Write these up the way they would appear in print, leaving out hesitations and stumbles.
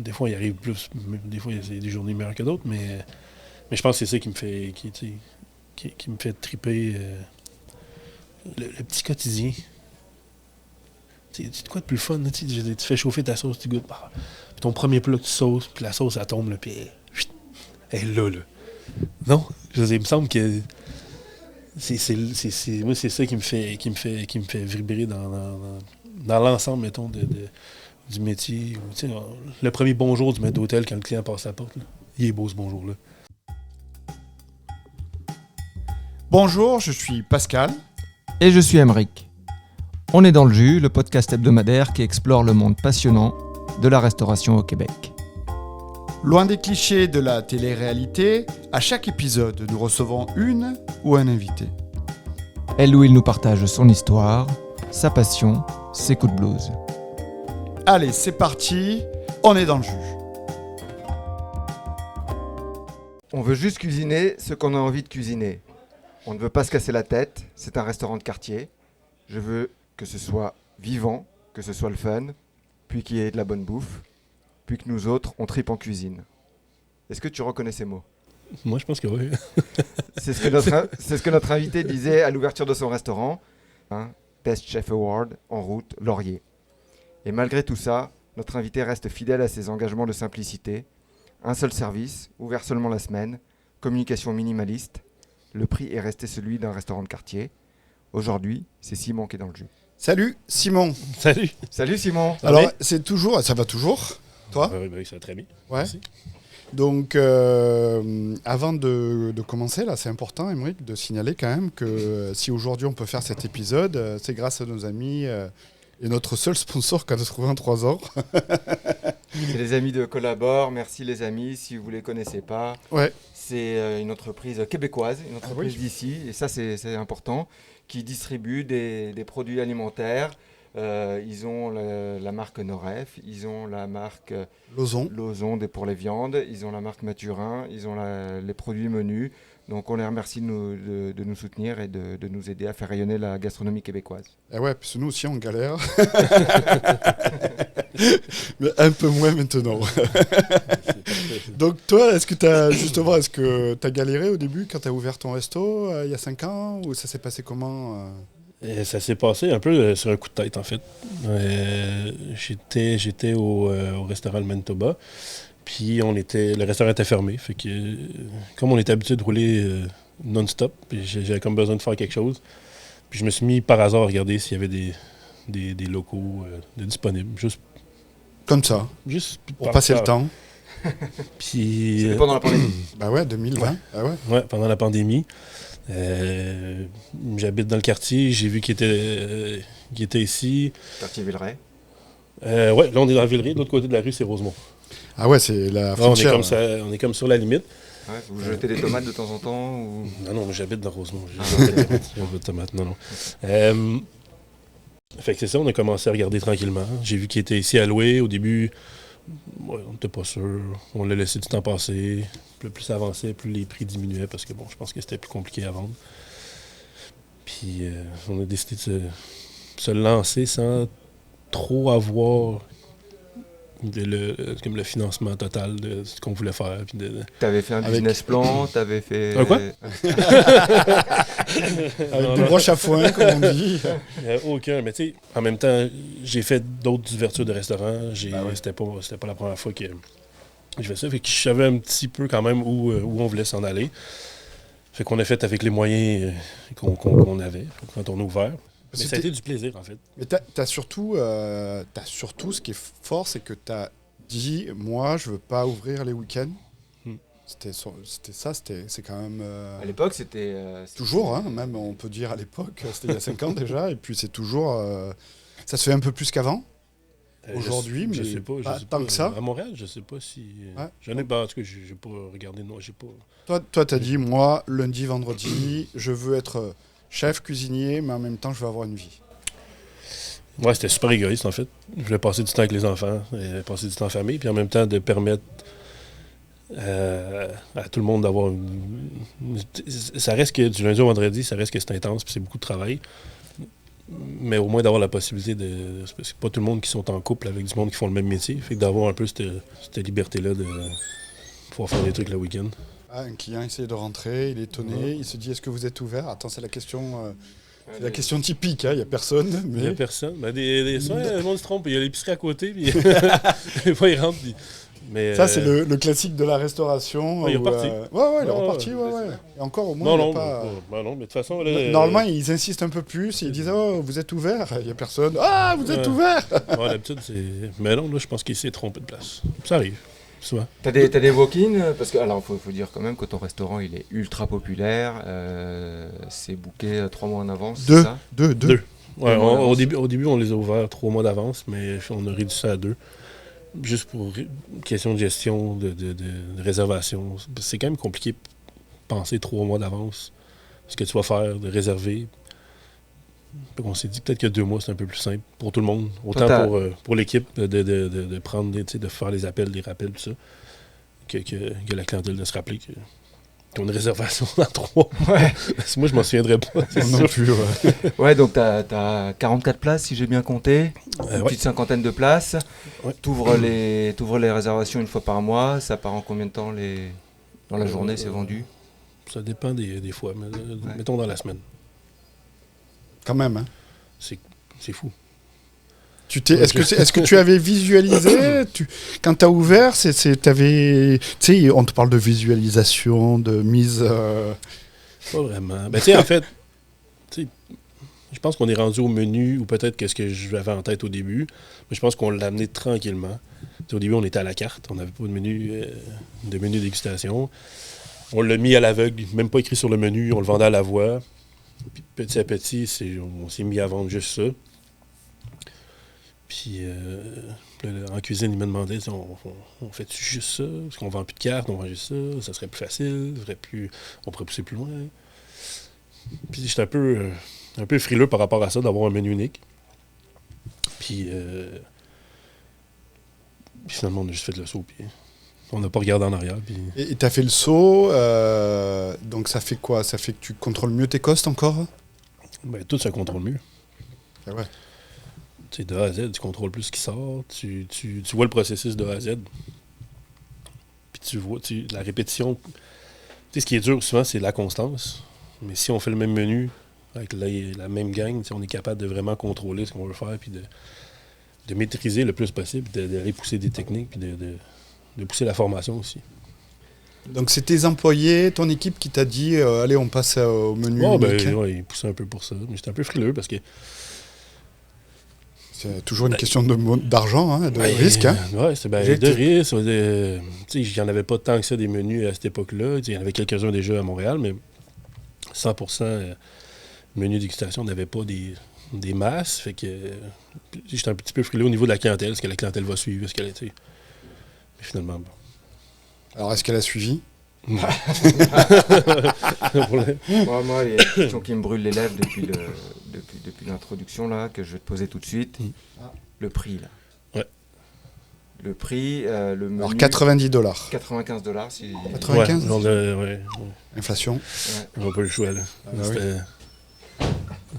Des fois, il arrive plus. Des fois, il y a des journées meilleures que d'autres, mais je pense que c'est ça qui me fait, qui me fait triper le petit quotidien. C'est quoi de plus fun? Là, tu fais chauffer ta sauce, tu goûtes. Puis ton premier plat que tu sauces, puis la sauce, elle tombe, là, puis elle est là, là. Non? Il me semble que moi, c'est ça qui me fait vibrer dans l'ensemble, mettons, du métier. Le premier bonjour du maître d'hôtel quand le client passe à la porte, là. Il est beau ce bonjour-là. Bonjour, je suis Pascal. Et je suis Aymeric. On est dans le jus, le podcast hebdomadaire qui explore le monde passionnant de la restauration au Québec. Loin des clichés de la télé-réalité, à chaque épisode, nous recevons une ou un invité. Elle ou il nous partage son histoire, sa passion, ses coups de blues. Allez, c'est parti, on est dans le jus. On veut juste cuisiner ce qu'on a envie de cuisiner. On ne veut pas se casser la tête, c'est un restaurant de quartier. Je veux que ce soit vivant, que ce soit le fun, puis qu'il y ait de la bonne bouffe, puis que nous autres, on tripe en cuisine. Est-ce que tu reconnais ces mots ? Moi, je pense que oui. C'est ce que notre invité disait à l'ouverture de son restaurant. Best Chef Award, en route, Laurier. Et malgré tout ça, notre invité reste fidèle à ses engagements de simplicité. Un seul service, ouvert seulement la semaine, communication minimaliste. Le prix est resté celui d'un restaurant de quartier. Aujourd'hui, c'est Simon qui est dans le jus. Salut Simon. Salut. Salut Simon. Alors, c'est toujours, ça va toujours, toi ? Oui, ça va très bien. Ouais. Merci. Donc, avant de commencer, là, c'est important, Aymeric, de signaler quand même que si aujourd'hui on peut faire cet épisode, c'est grâce à nos amis et notre seul sponsor qu'on a trouvé en 3 ans. C'est les amis de Collabore. Merci les amis. Si vous ne les connaissez pas, Ouais. c'est une entreprise québécoise, une entreprise d'ici, et ça c'est important, qui distribue des produits alimentaires. Ils ont la marque Noref, ils ont la marque Lauzon pour les viandes, ils ont la marque Mathurin, ils ont les produits menus. Donc on les remercie de nous soutenir et de nous aider à faire rayonner la gastronomie québécoise. Eh ouais, parce que nous aussi on galère. Mais un peu moins maintenant. Donc toi, est-ce que tu as galéré au début quand tu as ouvert ton resto il y a 5 ans, ou ça s'est passé comment Ça s'est passé un peu sur un coup de tête, en fait. J'étais au restaurant Le Manitoba, puis le restaurant était fermé. Fait que, comme on était habitué de rouler non-stop, puis j'avais comme besoin de faire quelque chose. Puis je me suis mis par hasard à regarder s'il y avait des locaux disponibles. Comme ça, Juste pour passer le temps. Puis, C'était pendant la pandémie. Bah ouais, 2020. Ouais. Ah ouais. Ouais, pendant la pandémie. J'habite dans le quartier, j'ai vu qu'il était ici. Quartier Villeray. Ouais, là on est dans Villeray, de l'autre côté de la rue c'est Rosemont. Ah ouais, c'est la Ouais, frontière. on est comme sur la limite. Ouais, vous jetez des tomates de temps en temps ou... Non, mais j'habite dans Rosemont. J'ai pas de tomates, non. Fait que c'est ça, on a commencé à regarder tranquillement. J'ai vu qu'il était ici à louer. Au début, ouais, on n'était pas sûr. On l'a laissé du temps passer. Plus ça avançait, plus les prix diminuaient parce que bon, je pense que c'était plus compliqué à vendre. Puis on a décidé de se lancer sans trop avoir comme le financement total de ce qu'on voulait faire. Puis T'avais fait un business plan, t'avais fait... Un quoi? Avec des broches à foin, comme on dit. Aucun, mais tu sais, en même temps, j'ai fait d'autres ouvertures de restaurants. Ouais. C'était pas la première fois que je fais ça. Fait que je savais un petit peu quand même où on voulait s'en aller. Fait qu'on a fait avec les moyens qu'on avait quand on a ouvert. Mais ça a été du plaisir, en fait. Mais t'as surtout, ce qui est fort, c'est que t'as dit, moi, je veux pas ouvrir les week-ends. C'est quand même... À l'époque, c'était... toujours, hein, même on peut dire à l'époque, c'était il y a 5 ans déjà, et puis c'est toujours... ça se fait un peu plus qu'avant, aujourd'hui, mais je sais pas, tant que ça. À Montréal, je sais pas si... Ouais. J'en ai pas, en tout cas, j'ai pas regardé, non, j'ai pas... Toi, t'as dit, moi, lundi, vendredi, je veux être chef, cuisinier, mais en même temps, je veux avoir une vie. Ouais, c'était super égoïste, en fait. Je voulais passer du temps avec les enfants, passer du temps en famille, puis en même temps de permettre à tout le monde d'avoir ça reste que du lundi au vendredi, ça reste que c'est intense, puis c'est beaucoup de travail. Mais au moins d'avoir la possibilité de... C'est pas tout le monde qui sont en couple avec du monde qui font le même métier. Fait que d'avoir un peu cette liberté-là de pouvoir faire des trucs le week-end. Ah, un client essaie de rentrer, il est étonné, il se dit est-ce que vous êtes ouvert? Attends, c'est la question typique, il n'y a personne. Mais... Il n'y a personne. Ben, souvent, le monde se trompe, il y a l'épicerie à côté, puis des fois, il rentre. Puis... Mais, ça, c'est le classique de la restauration. Il est reparti. Il est reparti. Et encore, au moins, non, pas... mais de toute façon... Là, normalement, ils insistent un peu plus, ils disent « Oh, vous êtes ouvert ?» Il n'y a personne. « Ah, vous êtes ouvert !» D'habitude, c'est... Mais non, là, je pense qu'il s'est trompé de place. Ça arrive. Souvent. T'as des walk-in parce que alors faut dire quand même que ton restaurant il est ultra populaire, c'est booké 3 mois en avance. Deux. Ouais, au début on les a ouverts 3 mois d'avance, mais on a réduit ça à 2. Juste pour question de gestion, de réservation. C'est quand même compliqué de penser 3 mois d'avance ce que tu vas faire, de réserver. On s'est dit peut-être que 2 mois, c'est un peu plus simple pour tout le monde. Autant pour l'équipe de prendre, de faire les appels, les rappels, tout ça, que la clientèle de se rappeler qu'on a une réservation dans 3 mois. Ouais. Moi, je m'en souviendrais pas. Non plus, ouais, donc tu as 44 places, si j'ai bien compté. Une petite cinquantaine de places. Ouais. T'ouvres les réservations une fois par mois. Ça part en combien de temps dans la journée, c'est vendu? Ça dépend des fois, mais mettons dans la semaine. Quand même, hein. C'est fou. Est-ce que tu avais visualisé quand tu as ouvert, on te parle de visualisation, de mise... Pas vraiment. Ben, tu sais, en fait, je pense qu'on est rendu au menu, ou peut-être que ce que j'avais en tête au début, mais je pense qu'on l'a amené tranquillement. T'sais, au début, on était à la carte, on n'avait pas de menu dégustation. On l'a mis à l'aveugle, même pas écrit sur le menu, on le vendait à la voix. Puis petit à petit, on s'est mis à vendre juste ça. Puis en cuisine, il me demandait, on fait-tu juste ça? Parce qu'on vend plus de cartes, on vend juste ça, ça serait plus facile, on pourrait pousser plus loin. Puis j'étais un peu frileux par rapport à ça, d'avoir un menu unique. Puis finalement, on a juste fait le saut, puis on n'a pas regardé en arrière. Puis... Et tu as fait le saut, donc ça fait quoi? Ça fait que tu contrôles mieux tes costes encore? Ben, tout se contrôle mieux. Ah ouais. Tu sais, de A à Z, tu contrôles plus ce qui sort, tu vois le processus de A à Z. Puis tu vois la répétition. Tu sais, ce qui est dur souvent, c'est la constance. Mais si on fait le même menu, avec la même gang, on est capable de vraiment contrôler ce qu'on veut faire, puis de maîtriser le plus possible, d'aller pousser des techniques, puis de pousser la formation aussi. Donc c'est tes employés, ton équipe qui t'a dit allez, on passe au menu unique. Ouais, ils poussaient un peu pour ça. Mais j'étais un peu frileux parce que... C'est toujours une question d'argent, de risque. Hein. Oui, c'est de risque. Il n'y en avait pas tant que ça des menus à cette époque-là. Il y en avait quelques-uns déjà à Montréal, mais 100% menu dégustation, on n'avait pas des masses. Fait que j'étais un petit peu frileux au niveau de la clientèle. Est-ce que la clientèle va suivre? Est-ce qu'elle était... Mais finalement, bon. Alors, est-ce qu'elle a suivi? Moi, il y a une question qui me brûle les lèvres depuis l'introduction là, que je vais te poser tout de suite. Le prix, là. Ouais. Le prix, le menu... Alors, $90. $95, si... 95 ouais. Inflation. Ouais. On n'a pas le choix, là.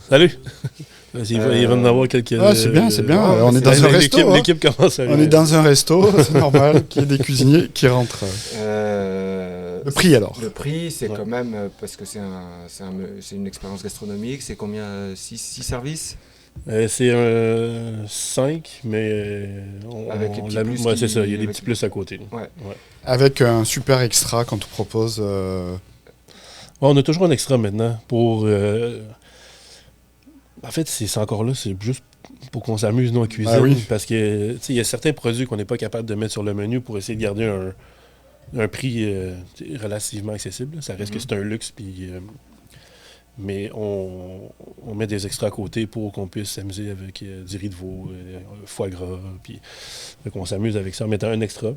Salut! Il va y en avoir quelques... c'est bien. On est dans un resto. L'équipe commence à... On est dans un resto, c'est normal qu'il y ait des cuisiniers qui rentrent. Le prix, alors? Le prix, c'est quand même... Parce que c'est une expérience gastronomique. C'est combien? 6 services? C'est 5, mais avec les petits plus c'est ça, il y a des petits plus à côté. Ouais. Avec un super extra qu'on te propose. On a toujours un extra maintenant pour... En fait, c'est encore là, c'est juste pour qu'on s'amuse, nous, en cuisine. Parce que il y a certains produits qu'on n'est pas capable de mettre sur le menu pour essayer de garder un prix relativement accessible. Ça reste que c'est un luxe, puis... mais on met des extras à côté pour qu'on puisse s'amuser avec du riz de veau, foie gras, puis on s'amuse avec ça en mettant un extra.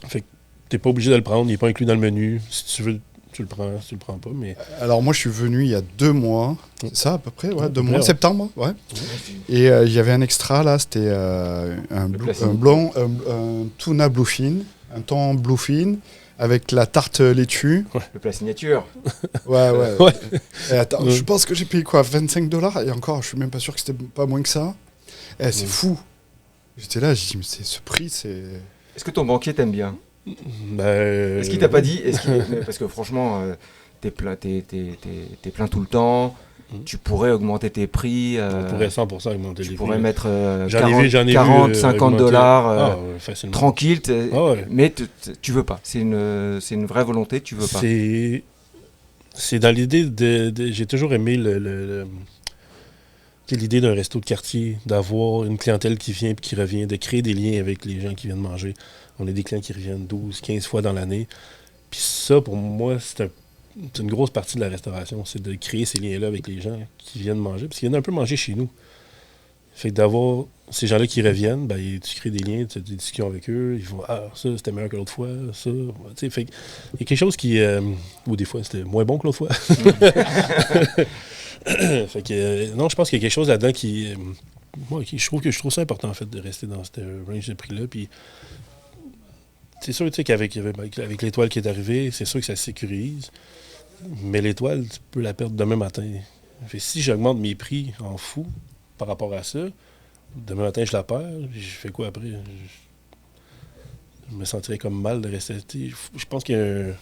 Fait que t'es pas obligé de le prendre, il n'est pas inclus dans le menu. Si tu veux, tu le prends, si tu le prends pas. Mais... Alors moi je suis venu il y a 2 mois, c'est ça à peu près, 2 mois, septembre, ouais. Et il y avait un extra là, c'était un tuna bluefin, un thon bluefin, avec la tarte laitue. Le plat signature. Ouais. Ouais. Et attends, Ouais. je pense que j'ai payé quoi, 25 $. Et encore, je suis même pas sûr que c'était pas moins que ça. C'est Ouais. fou. J'étais là, j'ai dit, mais ce prix, c'est. Est-ce que ton banquier t'aime bien? Ben, Est-ce qu'il t'a pas dit parce que franchement, t'es plein tout le temps. Tu pourrais augmenter tes prix. On pourrait 100% augmenter Tu les pourrais prix. mettre J'en ai vu 40, 50 augmenter. dollars Facilement. tranquille. Ah ouais. Mais tu veux pas. C'est une vraie volonté, tu veux pas. C'est dans l'idée j'ai toujours aimé l'idée d'un resto de quartier, d'avoir une clientèle qui vient et qui revient, de créer des liens avec les gens qui viennent manger. On a des clients qui reviennent 12, 15 fois dans l'année. Puis ça, pour moi, c'est une grosse partie de la restauration. C'est de créer ces liens-là avec les gens qui viennent manger. Parce qu'ils viennent un peu manger chez nous. Fait que d'avoir ces gens-là qui reviennent, ben, tu crées des liens, tu as des discussions avec eux. Ils vont, ça, c'était meilleur que l'autre fois. Ça. Fait que il y a quelque chose qui. Ou des fois, c'était moins bon que l'autre fois. Fait que, non, je pense qu'il y a quelque chose là-dedans qui. Moi, je trouve ça important, en fait, de rester dans ce range de prix-là. Puis, c'est sûr, tu sais, avec l'étoile qui est arrivée, c'est sûr que ça sécurise. Mais l'étoile, tu peux la perdre demain matin. Fait que si j'augmente mes prix en fou par rapport à ça, demain matin, je la perds. Je fais quoi après? Je me sentirais comme mal de rester. Je pense qu'il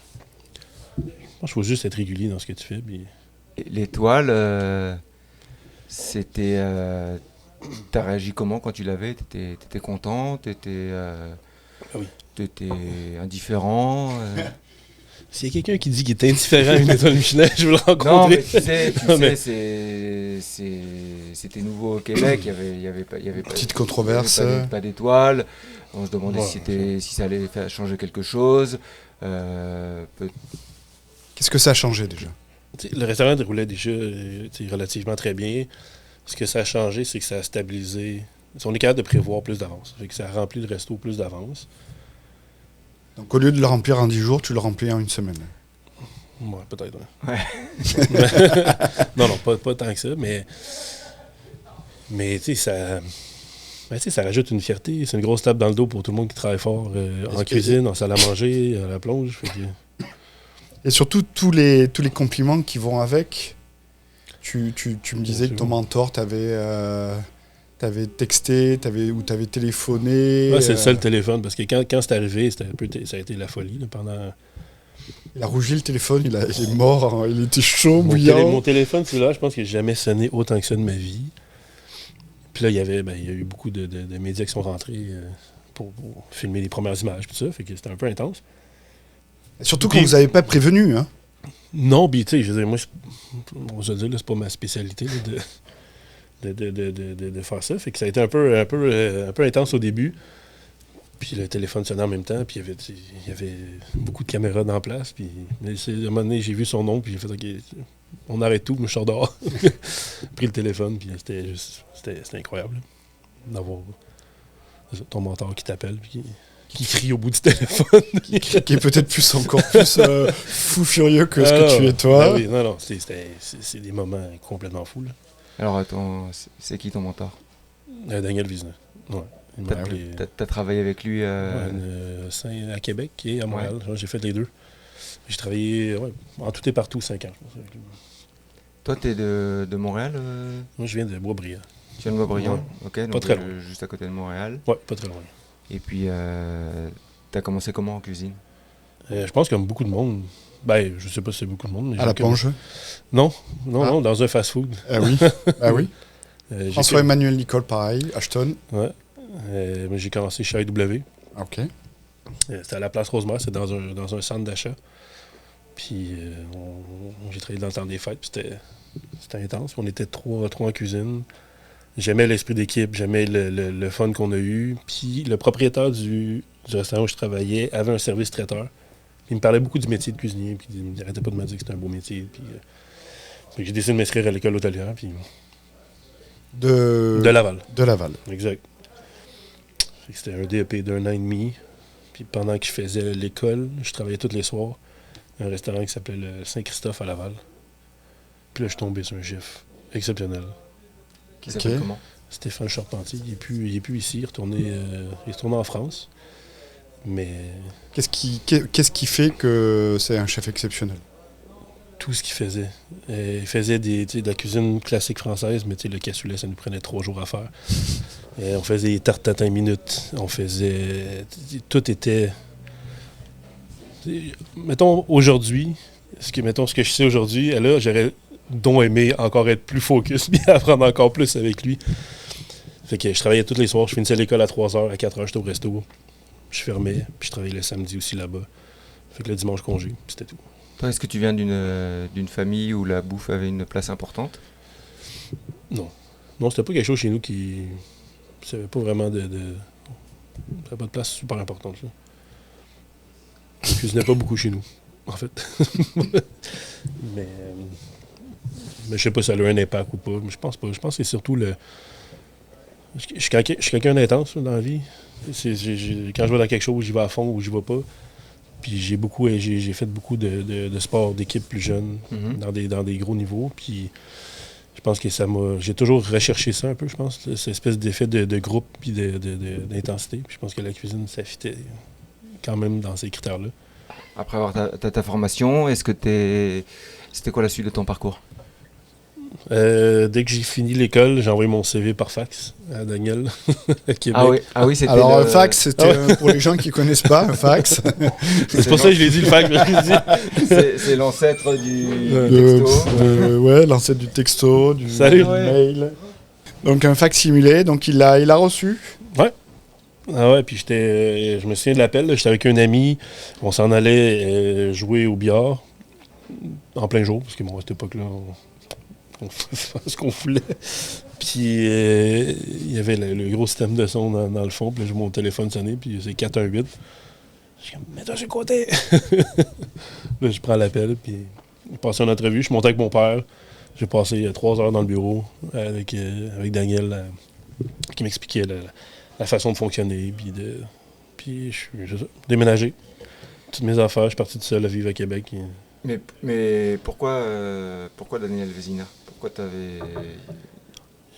faut juste être régulier dans ce que tu fais. Puis... L'étoile, c'était. T'as réagi comment quand tu l'avais? T'étais content? T'étais oui. Indifférent? S'il y a quelqu'un qui dit qu'il est indifférent à une étoile Michelin, je veux le rencontrer. Non, mais tu sais, c'était nouveau au Québec. Il y avait pas. Petite controverse. Pas d'étoile. On se demandait si ça allait changer quelque chose. Qu'est-ce que ça a changé déjà? Le restaurant roulait déjà relativement très bien. Ce que ça a changé, c'est que ça a stabilisé. On est capable de prévoir plus d'avance. Fait que ça a rempli le resto plus d'avance. Donc au lieu de le remplir en 10 jours, tu le remplis en une semaine. Ouais, peut-être. Ouais. non, pas tant que ça, mais tu sais, ça rajoute une fierté. C'est une grosse tape dans le dos pour tout le monde qui travaille fort en cuisine, en salle à manger, à la plonge. Fait que... Et surtout, tous les compliments qui vont avec. Tu me disais que ton mentor t'avait texté, ou t'avais téléphoné. Ouais, c'est le seul téléphone, parce que quand c'est arrivé, ça a été la folie. Là, pendant... Il a rougi le téléphone, il est mort, il était chaud, bouillant. Mon téléphone celui-là, je pense que j'ai jamais sonné autant que ça de ma vie. Puis là, il y a eu beaucoup de médias qui sont rentrés pour filmer les premières images, tout ça, fait que c'était un peu intense. Surtout quand vous n'avez pas prévenu, hein? Non, puis tu sais, je veux dire, moi, on se dit, là, c'est pas ma spécialité là, de faire ça. Fait que ça a été un peu intense au début. Puis le téléphone sonnait en même temps, puis il y avait beaucoup de caméras dans place. Puis à un moment donné, j'ai vu son nom, puis j'ai fait OK, on arrête tout, mais je sors dehors. Pris le téléphone, puis c'était incroyable là, d'avoir ton mentor qui t'appelle, puis qui crie au bout du téléphone. Qui est peut-être encore plus fou furieux que ce que tu es toi. Oui, non, c'est des moments complètement fous. Là. Alors attends, c'est qui ton mentor? Daniel Villeneuve. Ouais. T'as travaillé avec lui à Québec et à Montréal. Ouais. J'ai fait les deux. J'ai travaillé en tout et partout 5 ans, je pense, avec lui. Toi, t'es de Montréal Moi, je viens de Boisbriand. Tu viens de Boisbriand? Ouais. Ok, donc pas très loin. Juste à côté de Montréal. Ouais, pas très loin. Et puis, t'as commencé comment en cuisine? Je pense comme beaucoup de monde. Ben, je sais pas si c'est beaucoup de monde. Mais à la plonge? Non, dans un fast-food. Ah oui. François-Emmanuel Nicole, pareil. Ashton. Ouais. J'ai commencé chez AEW. OK. C'était à la place Rosemère, c'est dans un centre d'achat. Puis j'ai travaillé dans le temps des fêtes, puis c'était intense. On était trois en cuisine. J'aimais l'esprit d'équipe, j'aimais le fun qu'on a eu. Puis le propriétaire du restaurant où je travaillais avait un service traiteur. Il me parlait beaucoup du métier de cuisinier, puis il n'arrêtait pas de me dire que c'était un beau métier. Puis j'ai décidé de m'inscrire à l'école hôtelière. Puis de Laval. De Laval. Exact. C'était un DEP d'un an et demi. Puis pendant que je faisais l'école, je travaillais tous les soirs à un restaurant qui s'appelait le Saint-Christophe à Laval. Puis là, je suis tombé sur un chef exceptionnel. Qui s'appelle comment? Stéphane Charpentier. Il est plus ici. Il est retourné en France. Mais Qu'est-ce qui fait que c'est un chef exceptionnel? tout ce qu'il faisait. Il faisait de la cuisine classique française, mais le cassoulet, ça nous prenait 3 jours à faire. On faisait des tartes tatin minutes. On faisait... Tout était... Mettons, aujourd'hui, ce que je sais aujourd'hui, là, j'aurais donc aimé encore être plus focus, bien apprendre encore plus avec lui. Fait que je travaillais tous les soirs. Je finissais l'école à 3h, à 4h, j'étais au resto. Je fermais, puis je travaillais le samedi aussi là-bas. Fait que le dimanche, congé, puis c'était tout. Toi, est-ce que tu viens d'une famille où la bouffe avait une place importante? Non. Non, c'était pas quelque chose chez nous qui... Ça n'avait pas vraiment de... Ça n'avait pas de place super importante, là. On cuisinait pas beaucoup chez nous, en fait. mais je sais pas si ça a eu un impact ou pas. Mais je pense pas. Je pense que c'est surtout le... Je suis quelqu'un d'intense dans la vie. Quand je vais dans quelque chose, j'y vais à fond ou j'y vais pas. Puis j'ai fait beaucoup de sports d'équipe plus jeune, dans des gros niveaux. Puis je pense que j'ai toujours recherché ça un peu, je pense, cette espèce d'effet de groupe puis d'intensité. Puis je pense que la cuisine, ça fitait quand même dans ces critères-là. Après avoir ta formation, c'était quoi la suite de ton parcours? Dès que j'ai fini l'école, j'ai envoyé mon CV par fax à Daniel à Québec. Ah oui, c'était Alors, un fax, c'était pour les gens qui ne connaissent pas, un fax. C'est pour ça que je l'ai dit, le fax. C'est l'ancêtre du texto. Ouais, l'ancêtre du texto, du mail. Donc, un fax simulé, donc il l'a reçu. Ouais. Ah ouais, puis je me souviens de l'appel, j'étais avec un ami, on s'en allait jouer au billard en plein jour, parce que bon, à cette époque-là, on faisait ce qu'on voulait. Puis il y avait le gros système de son dans le fond, puis là, j'ai mon téléphone sonné, puis c'est 418. Je suis comme, mets-toi sur le côté! Là, je prends l'appel, puis j'ai passé une entrevue, je suis monté avec mon père. J'ai passé 3 heures dans le bureau avec Daniel qui m'expliquait la façon de fonctionner, puis je suis déménagé. Toutes mes affaires, je suis parti tout seul à vivre à Québec. Mais pourquoi Daniel Vézina? Pourquoi t'avais...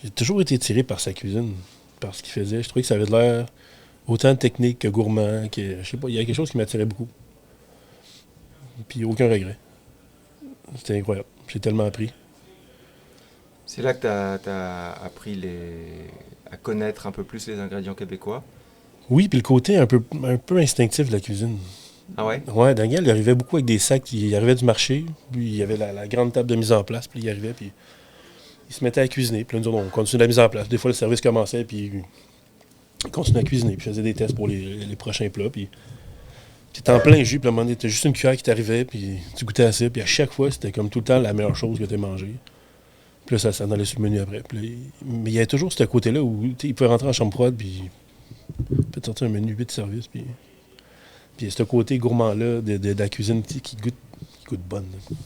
J'ai toujours été tiré par sa cuisine, par ce qu'il faisait. Je trouvais que ça avait de l'air autant technique que gourmand, je sais pas, il y a quelque chose qui m'attirait beaucoup. Puis aucun regret. C'était incroyable. J'ai tellement appris. C'est là que t'as appris à connaître un peu plus les ingrédients québécois? Oui, puis le côté un peu instinctif de la cuisine. Ah ouais? Ouais, Daniel, il arrivait beaucoup avec des sacs. Il arrivait du marché, puis il y avait la grande table de mise en place, puis il arrivait, puis il se mettait à cuisiner. Puis là, nous autres, on continuait la mise en place. Des fois, le service commençait, puis il continuait à cuisiner, puis il faisait des tests pour les prochains plats, puis tu étais en plein jus, puis à un moment donné, t'as juste une cuillère qui t'arrivait, puis tu goûtais à ça, puis à chaque fois, c'était comme tout le temps la meilleure chose que tu as mangée. Puis là, ça s'en allait sur le menu après. Puis là, mais il y avait toujours ce côté-là où il pouvait rentrer en chambre froide, puis il peut te sortir un menu 8 services, puis ce côté gourmand-là de la cuisine qui goûte bonne. Là.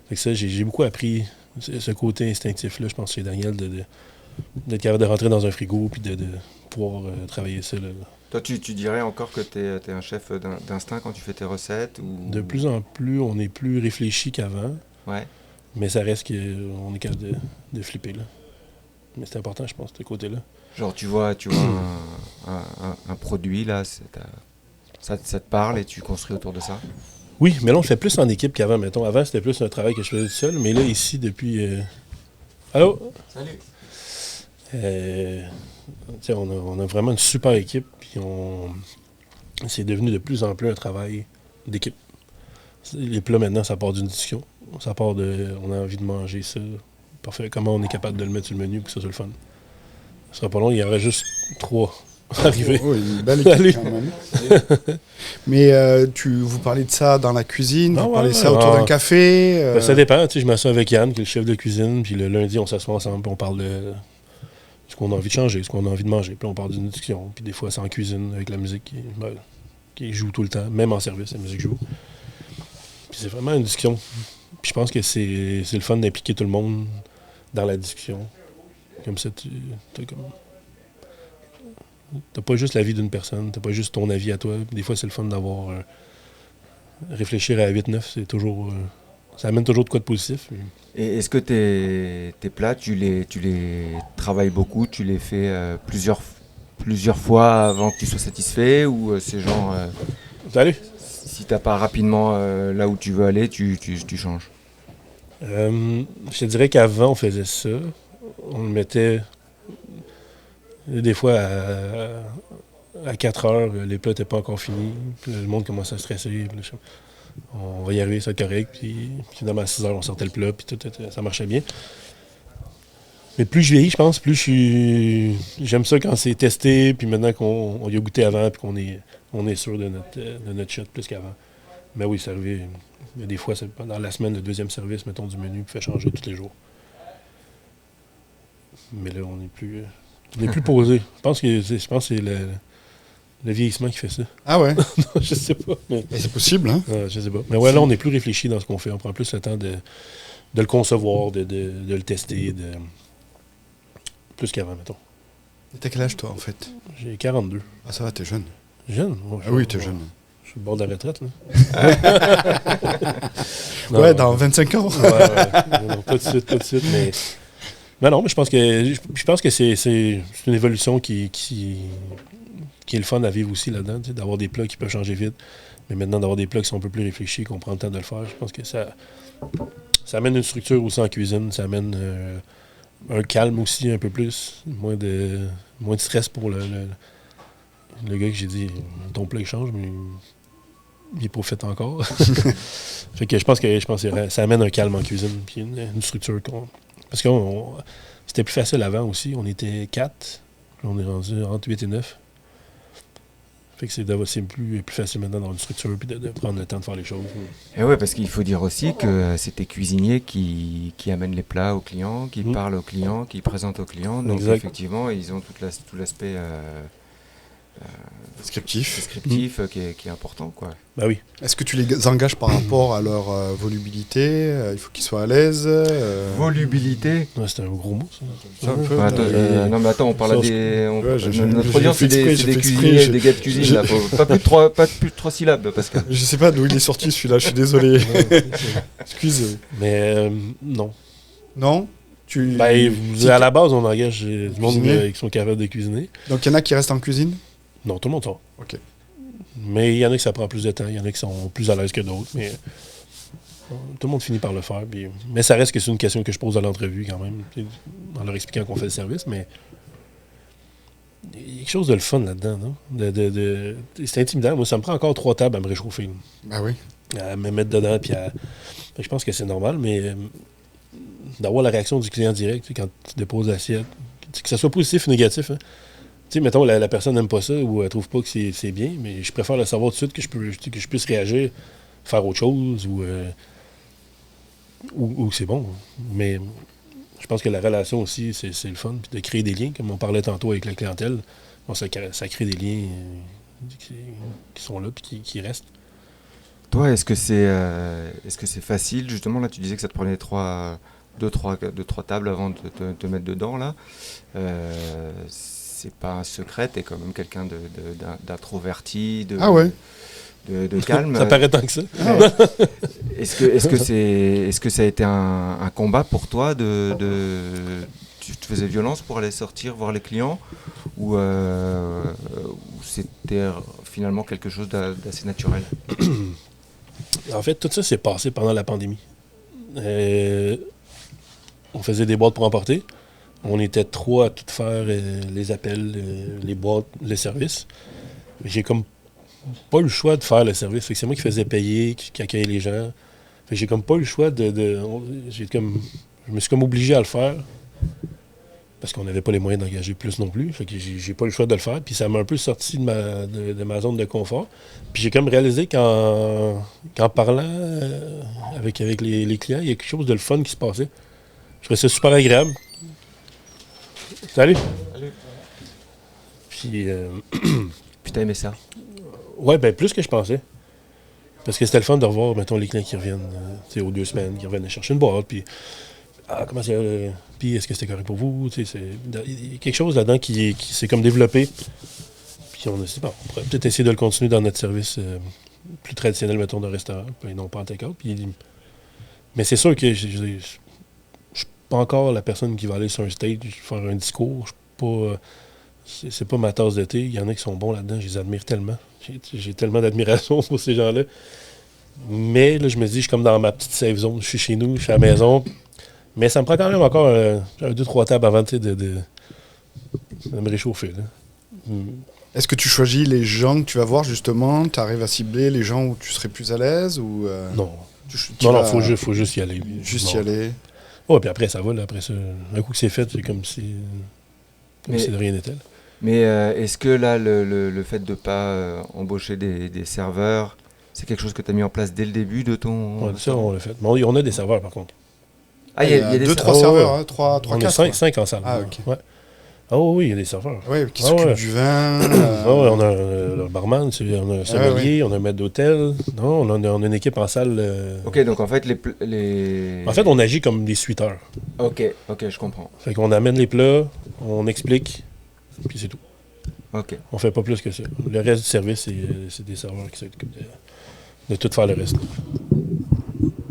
Fait que ça, j'ai beaucoup appris ce côté instinctif-là, je pense, chez Daniel, d'être capable de rentrer dans un frigo puis de pouvoir travailler ça. Là. Toi, tu dirais encore que tu es un chef d'instinct quand tu fais tes recettes ou... De plus en plus, on est plus réfléchi qu'avant. Ouais. Mais ça reste qu'on est capable de flipper. Là. Mais c'est important, je pense, de ce côté-là. Genre, tu vois un produit, là, ça te parle et tu construis autour de ça? Oui, mais là, on le fait plus en équipe qu'avant, mettons. Avant, c'était plus un travail que je faisais tout seul, mais là, ici, depuis... Allô? Salut! On a vraiment une super équipe, puis c'est devenu de plus en plus un travail d'équipe. Les plats, maintenant, ça part d'une discussion. Ça part on a envie de manger ça. Parfait. Comment on est capable de le mettre sur le menu pour que ça soit le fun? Ce sera pas long, il y aura juste 3 arrivés. Oh, une belle équipe quand même. Mais vous parlez de ça dans la cuisine, vous parlez de ça autour d'un café Ça dépend. Je m'assois avec Yann, qui est le chef de cuisine, puis le lundi, on s'assoit ensemble, puis on parle de ce qu'on a envie de changer, ce qu'on a envie de manger. Puis on parle d'une discussion. Puis des fois, c'est en cuisine, avec la musique qui joue tout le temps, même en service, la musique joue. Puis c'est vraiment une discussion. Puis je pense que c'est le fun d'impliquer tout le monde dans la discussion. Comme ça, t'as pas juste la vie d'une personne, t'as pas juste ton avis à toi. Des fois, c'est le fun d'avoir... réfléchir à 8-9, c'est toujours... ça amène toujours de quoi de positif. Et est-ce que tes plats, tu les travailles beaucoup, tu les fais plusieurs plusieurs fois avant que tu sois satisfait ou c'est genre Salut! si t'as pas rapidement là où tu veux aller, tu changes? Je te dirais qu'avant, on faisait ça. On le mettait des fois à 4 heures, les plats n'étaient pas encore finis. Puis le monde commençait à stresser. Puis là, on va y arriver, ça va être correct. Puis finalement, à 6 heures, on sortait le plat. Puis ça marchait bien. Mais plus je vieillis, je pense, j'aime ça quand c'est testé. Puis maintenant qu'on y a goûté avant. Puis on est sûr de notre shot plus qu'avant. Mais oui, c'est arrivé. Il y a des fois, dans la semaine, le deuxième service, mettons, du menu, puis fait changer tous les jours. Mais là, on n'est plus posé. Je pense que c'est le vieillissement qui fait ça. Ah ouais? Non, je sais pas. Mais c'est possible, hein? je sais pas. Mais ouais, là, on est plus réfléchi dans ce qu'on fait. On prend plus le temps de le concevoir, de le tester, plus qu'avant, mettons. Et t'as quel âge, toi, en fait? J'ai 42. Ah, ça va, t'es jeune. Jeune? Ouais, Ah oui, t'es jeune. Je suis au bord de la retraite, là. Ouais, dans 25 ans. Ouais. Non, pas de suite, mais... Non, mais je pense que c'est une évolution qui est le fun à vivre aussi là-dedans, d'avoir des plats qui peuvent changer vite, mais maintenant d'avoir des plats qui sont un peu plus réfléchis, qu'on prend le temps de le faire. Je pense que ça amène une structure aussi en cuisine, ça amène un calme aussi un peu plus, moins de stress pour le gars que j'ai dit, ton plat il change, mais il n'est pas fait encore. Fait que je pense que ça amène un calme en cuisine, puis une structure. Parce que c'était plus facile avant aussi. On était 4. Là, on est rendu entre 8 et 9. Fait que c'est plus facile maintenant d'avoir une structure et de prendre le temps de faire les choses. Et ouais, parce qu'il faut dire aussi que c'est tes cuisiniers qui amènent les plats aux clients, qui parlent aux clients, qui présentent aux clients. Donc exact. Effectivement, ils ont tout l'aspect descriptif qui est important, quoi. Bah oui. Est-ce que tu les engages par rapport à leur volubilité? Il faut qu'ils soient à l'aise. Volubilité? Ouais, c'est un gros mot, ça. C'est un peu, non, mais attends, on parle notre audience, j'ai c'est fait des exprès, cuisiniers, des gars de cuisine, là. Pas plus de 3 syllabes, Pascal. Je sais pas d'où il est sorti celui-là, je suis désolé. Excuse. Mais non. Non? À la base, on engage du monde Cuisinier? qui sont capables de cuisiner. Donc il y en a qui restent en cuisine? Non, tout le monde sort. Ok. Mais il y en a qui ça prend plus de temps, il y en a qui sont plus à l'aise que d'autres, mais tout le monde finit par le faire. Mais ça reste que c'est une question que je pose à l'entrevue quand même, en leur expliquant qu'on fait le service, mais il y a quelque chose de le fun là-dedans, non? C'est intimidant. Moi, ça me prend encore 3 tables à me réchauffer. Bah oui. À me mettre dedans, puis je pense que c'est normal, mais d'avoir la réaction du client direct quand tu déposes l'assiette, que ce soit positif ou négatif, hein. Tu sais, mettons, la personne n'aime pas ça ou elle trouve pas que c'est bien, mais je préfère le savoir tout de suite que je puisse réagir, faire autre chose ou c'est bon. Mais je pense que la relation aussi, c'est le fun. Puis de créer des liens, comme on parlait tantôt avec la clientèle, bon, ça crée des liens qui sont là et qui restent. Toi, est-ce que c'est facile? Justement, là, tu disais que ça te prenait 2-3 tables avant de te mettre dedans, là. C'est pas un secret, t'es quand même quelqu'un d'introverti, de calme. Ça paraît tant que ça. Est-ce que ça a été un combat pour toi tu te faisais violence pour aller sortir voir les clients ou c'était finalement quelque chose d'assez naturel? En fait, tout ça s'est passé pendant la pandémie. On faisait des boîtes pour emporter. On était 3 à tout faire, les appels, les boîtes, les services. J'ai comme pas eu le choix de faire le service. C'est moi qui faisais payer, qui accueillait les gens. J'ai comme pas eu le choix je me suis comme obligé à le faire parce qu'on n'avait pas les moyens d'engager plus non plus. Fait que j'ai pas eu le choix de le faire. Puis ça m'a un peu sorti de ma zone de confort. Puis j'ai comme réalisé qu'en parlant avec les clients, il y a quelque chose de le fun qui se passait. Je trouvais ça super agréable. Salut! Puis t'as aimé ça? Ouais, ben plus que je pensais. Parce que c'était le fun de revoir, mettons, les clients qui reviennent aux 2 semaines, qui reviennent chercher une boîte, puis comment ça, puis est-ce que c'était correct pour vous? Il y a quelque chose là-dedans qui s'est comme développé. Puis on a dit, bon, on pourrait peut-être essayer de le continuer dans notre service plus traditionnel, mettons, de restaurant, puis non pas en take-out. Mais c'est sûr que je suis pas encore la personne qui va aller sur un stage faire un discours. Je suis pas c'est pas ma tasse de thé. Il y en a qui sont bons là-dedans, je les admire tellement. J'ai tellement d'admiration pour ces gens-là. Mais là, je me dis, je suis comme dans ma petite safe zone. Je suis chez nous, je suis à la maison. Mais ça me prend quand même encore 2-3 tables avant de me réchauffer. Là. Est-ce que tu choisis les gens que tu vas voir, justement? Tu arrives à cibler les gens où tu serais plus à l'aise ou Non. tu Non, vas faut juste y aller. juste y Non. aller. Ouais, puis après, ça va. Là, après ça, un coup que c'est fait, c'est comme si de rien n'était. Mais est-ce que là, le fait de ne pas embaucher des serveurs, c'est quelque chose que tu as mis en place dès le début de ton... Ouais, ça, on l'a fait. Mais on a des serveurs, par contre. Ah, il y a des 2-3 serveurs. serveurs, hein, 3, On 4. est 5 en salle. Ah, ok. Ouais. Ah oui, il y a des serveurs. Oui, qui s'occupent du vin. Ah ouais, on a le barman, on a un sommelier, on a un maître d'hôtel. Non, on a une équipe en salle. Ok, donc en fait, les... En fait, on agit comme des suiteurs. Ok, je comprends. Fait qu'on amène les plats, on explique, puis c'est tout. Ok. On fait pas plus que ça. Le reste du service, c'est des serveurs qui s'occupent de tout faire le reste.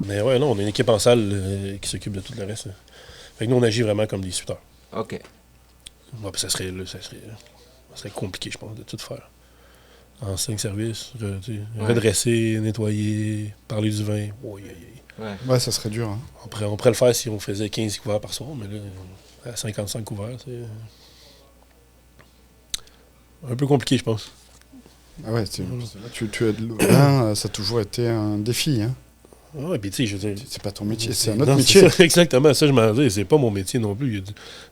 Mais ouais, non, on a une équipe en salle qui s'occupe de tout le reste. Fait que nous, on agit vraiment comme des suiteurs. Ok. Ouais, puis ça serait compliqué, je pense, de tout faire. En 5 services, redresser, nettoyer, parler du vin. Ouais, ça serait dur. Hein. On pourrait le faire si on faisait 15 couverts par soir, mais là, à 55 couverts, c'est un peu compliqué, je pense. Ah ouais, tu as de le vin, ça a toujours été un défi. Hein. Ouais, puis tu sais, je veux dire... C'est pas ton métier, c'est un autre métier. C'est ça, exactement, ça je m'en dis, c'est pas mon métier non plus.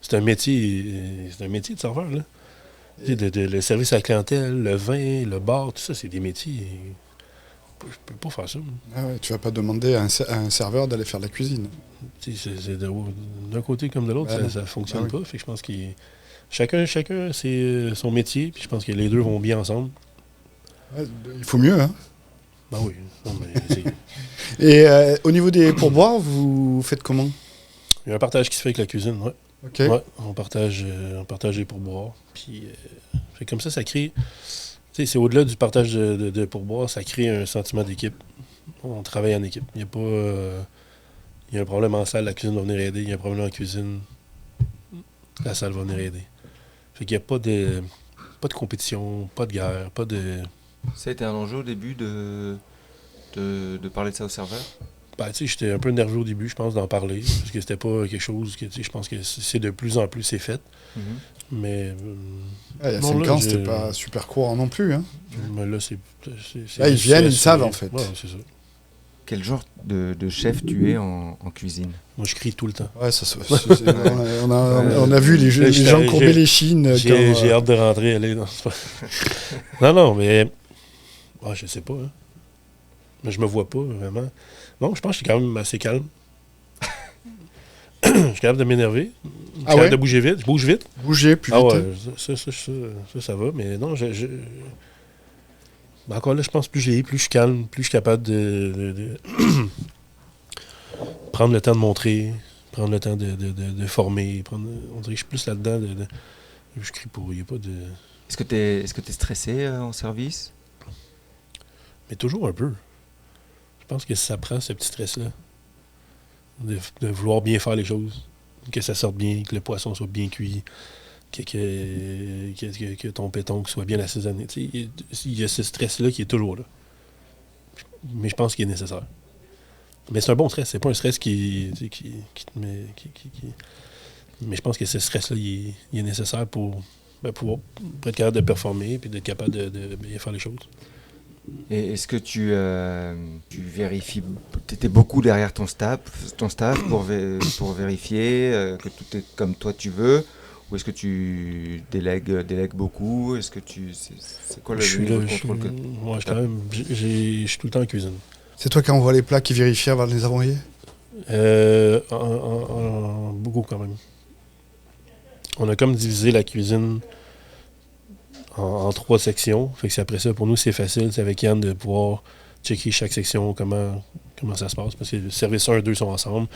C'est un métier de serveur, là. Le service à la clientèle, le vin, le bar, tout ça, c'est des métiers. Je peux pas faire ça. Ah ouais, tu vas pas demander à un serveur d'aller faire la cuisine. D'un côté comme de l'autre, ça fonctionne pas. Fait que je pense que chacun c'est son métier, puis je pense que les deux vont bien ensemble. Ouais, il faut mieux, hein? Ben oui. Non, mais Et au niveau des pourboires, vous faites comment? il y a un partage qui se fait avec la cuisine, ouais. Ok. Ouais, on partage les pourboires. Puis, fait comme ça crée... Tu sais, c'est au-delà du partage de pourboires, ça crée un sentiment d'équipe. On travaille en équipe. Il y a pas... il y a un problème en salle, la cuisine va venir aider. Il y a un problème en cuisine, la salle va venir aider. Fait qu'il n'y a pas de compétition, pas de guerre, pas de... Ça a été un enjeu au début de parler de ça au serveur? Ben, tu sais, j'étais un peu nerveux au début, je pense, d'en parler. Parce que c'était pas quelque chose que, tu sais, je pense que c'est de plus en plus, c'est fait. Mm-hmm. Mais... il y a non, 5 là, ans, c'était pas super courant non plus. Hein. Mais là, c'est là, ils viennent, ils savent, en fait. Ouais, c'est ça. Quel genre de chef tu es en cuisine? Moi, je crie tout le temps. Ouais, on a vu les gens courber les chines. J'ai hâte de rentrer. Aller, non, mais... Ah, je sais pas. Hein. Mais je me vois pas, vraiment. Non, je pense que je suis quand même assez calme. Je suis capable de m'énerver. Je suis capable de bouger vite. Je bouge vite. Bouger plus vite. Ah ouais, ça va. Mais non, ben encore là, je pense plus je suis calme, plus je suis capable de prendre le temps de montrer, prendre le temps de former. On dirait que je suis plus là-dedans. Je crie pour, il n'y a pas de... Est-ce que tu es stressé en service? Mais toujours un peu. Je pense que ça prend ce petit stress-là. De vouloir bien faire les choses. Que ça sorte bien, que le poisson soit bien cuit, que ton pétanque soit bien assaisonné. Il y a ce stress-là qui est toujours là. Mais je pense qu'il est nécessaire. Mais c'est un bon stress. C'est pas un stress qui te met... Mais je pense que ce stress-là, il est nécessaire pour être capable de performer et d'être capable de bien faire les choses. Et est-ce que tu vérifies, tu étais beaucoup derrière ton staff pour vérifier que tout est comme toi tu veux, ou est-ce que tu délègues beaucoup? Est-ce que c'est quoi le niveau de contrôle que moi, je suis tout le temps en cuisine. C'est toi qui envoie les plats, qui vérifie avant de les envoyer? Beaucoup quand même. On a comme divisé la cuisine en 3 sections. Fait que c'est après ça, pour nous, c'est facile. C'est avec Yann de pouvoir checker chaque section, comment ça se passe. Parce que le service 1 et 2 sont ensemble.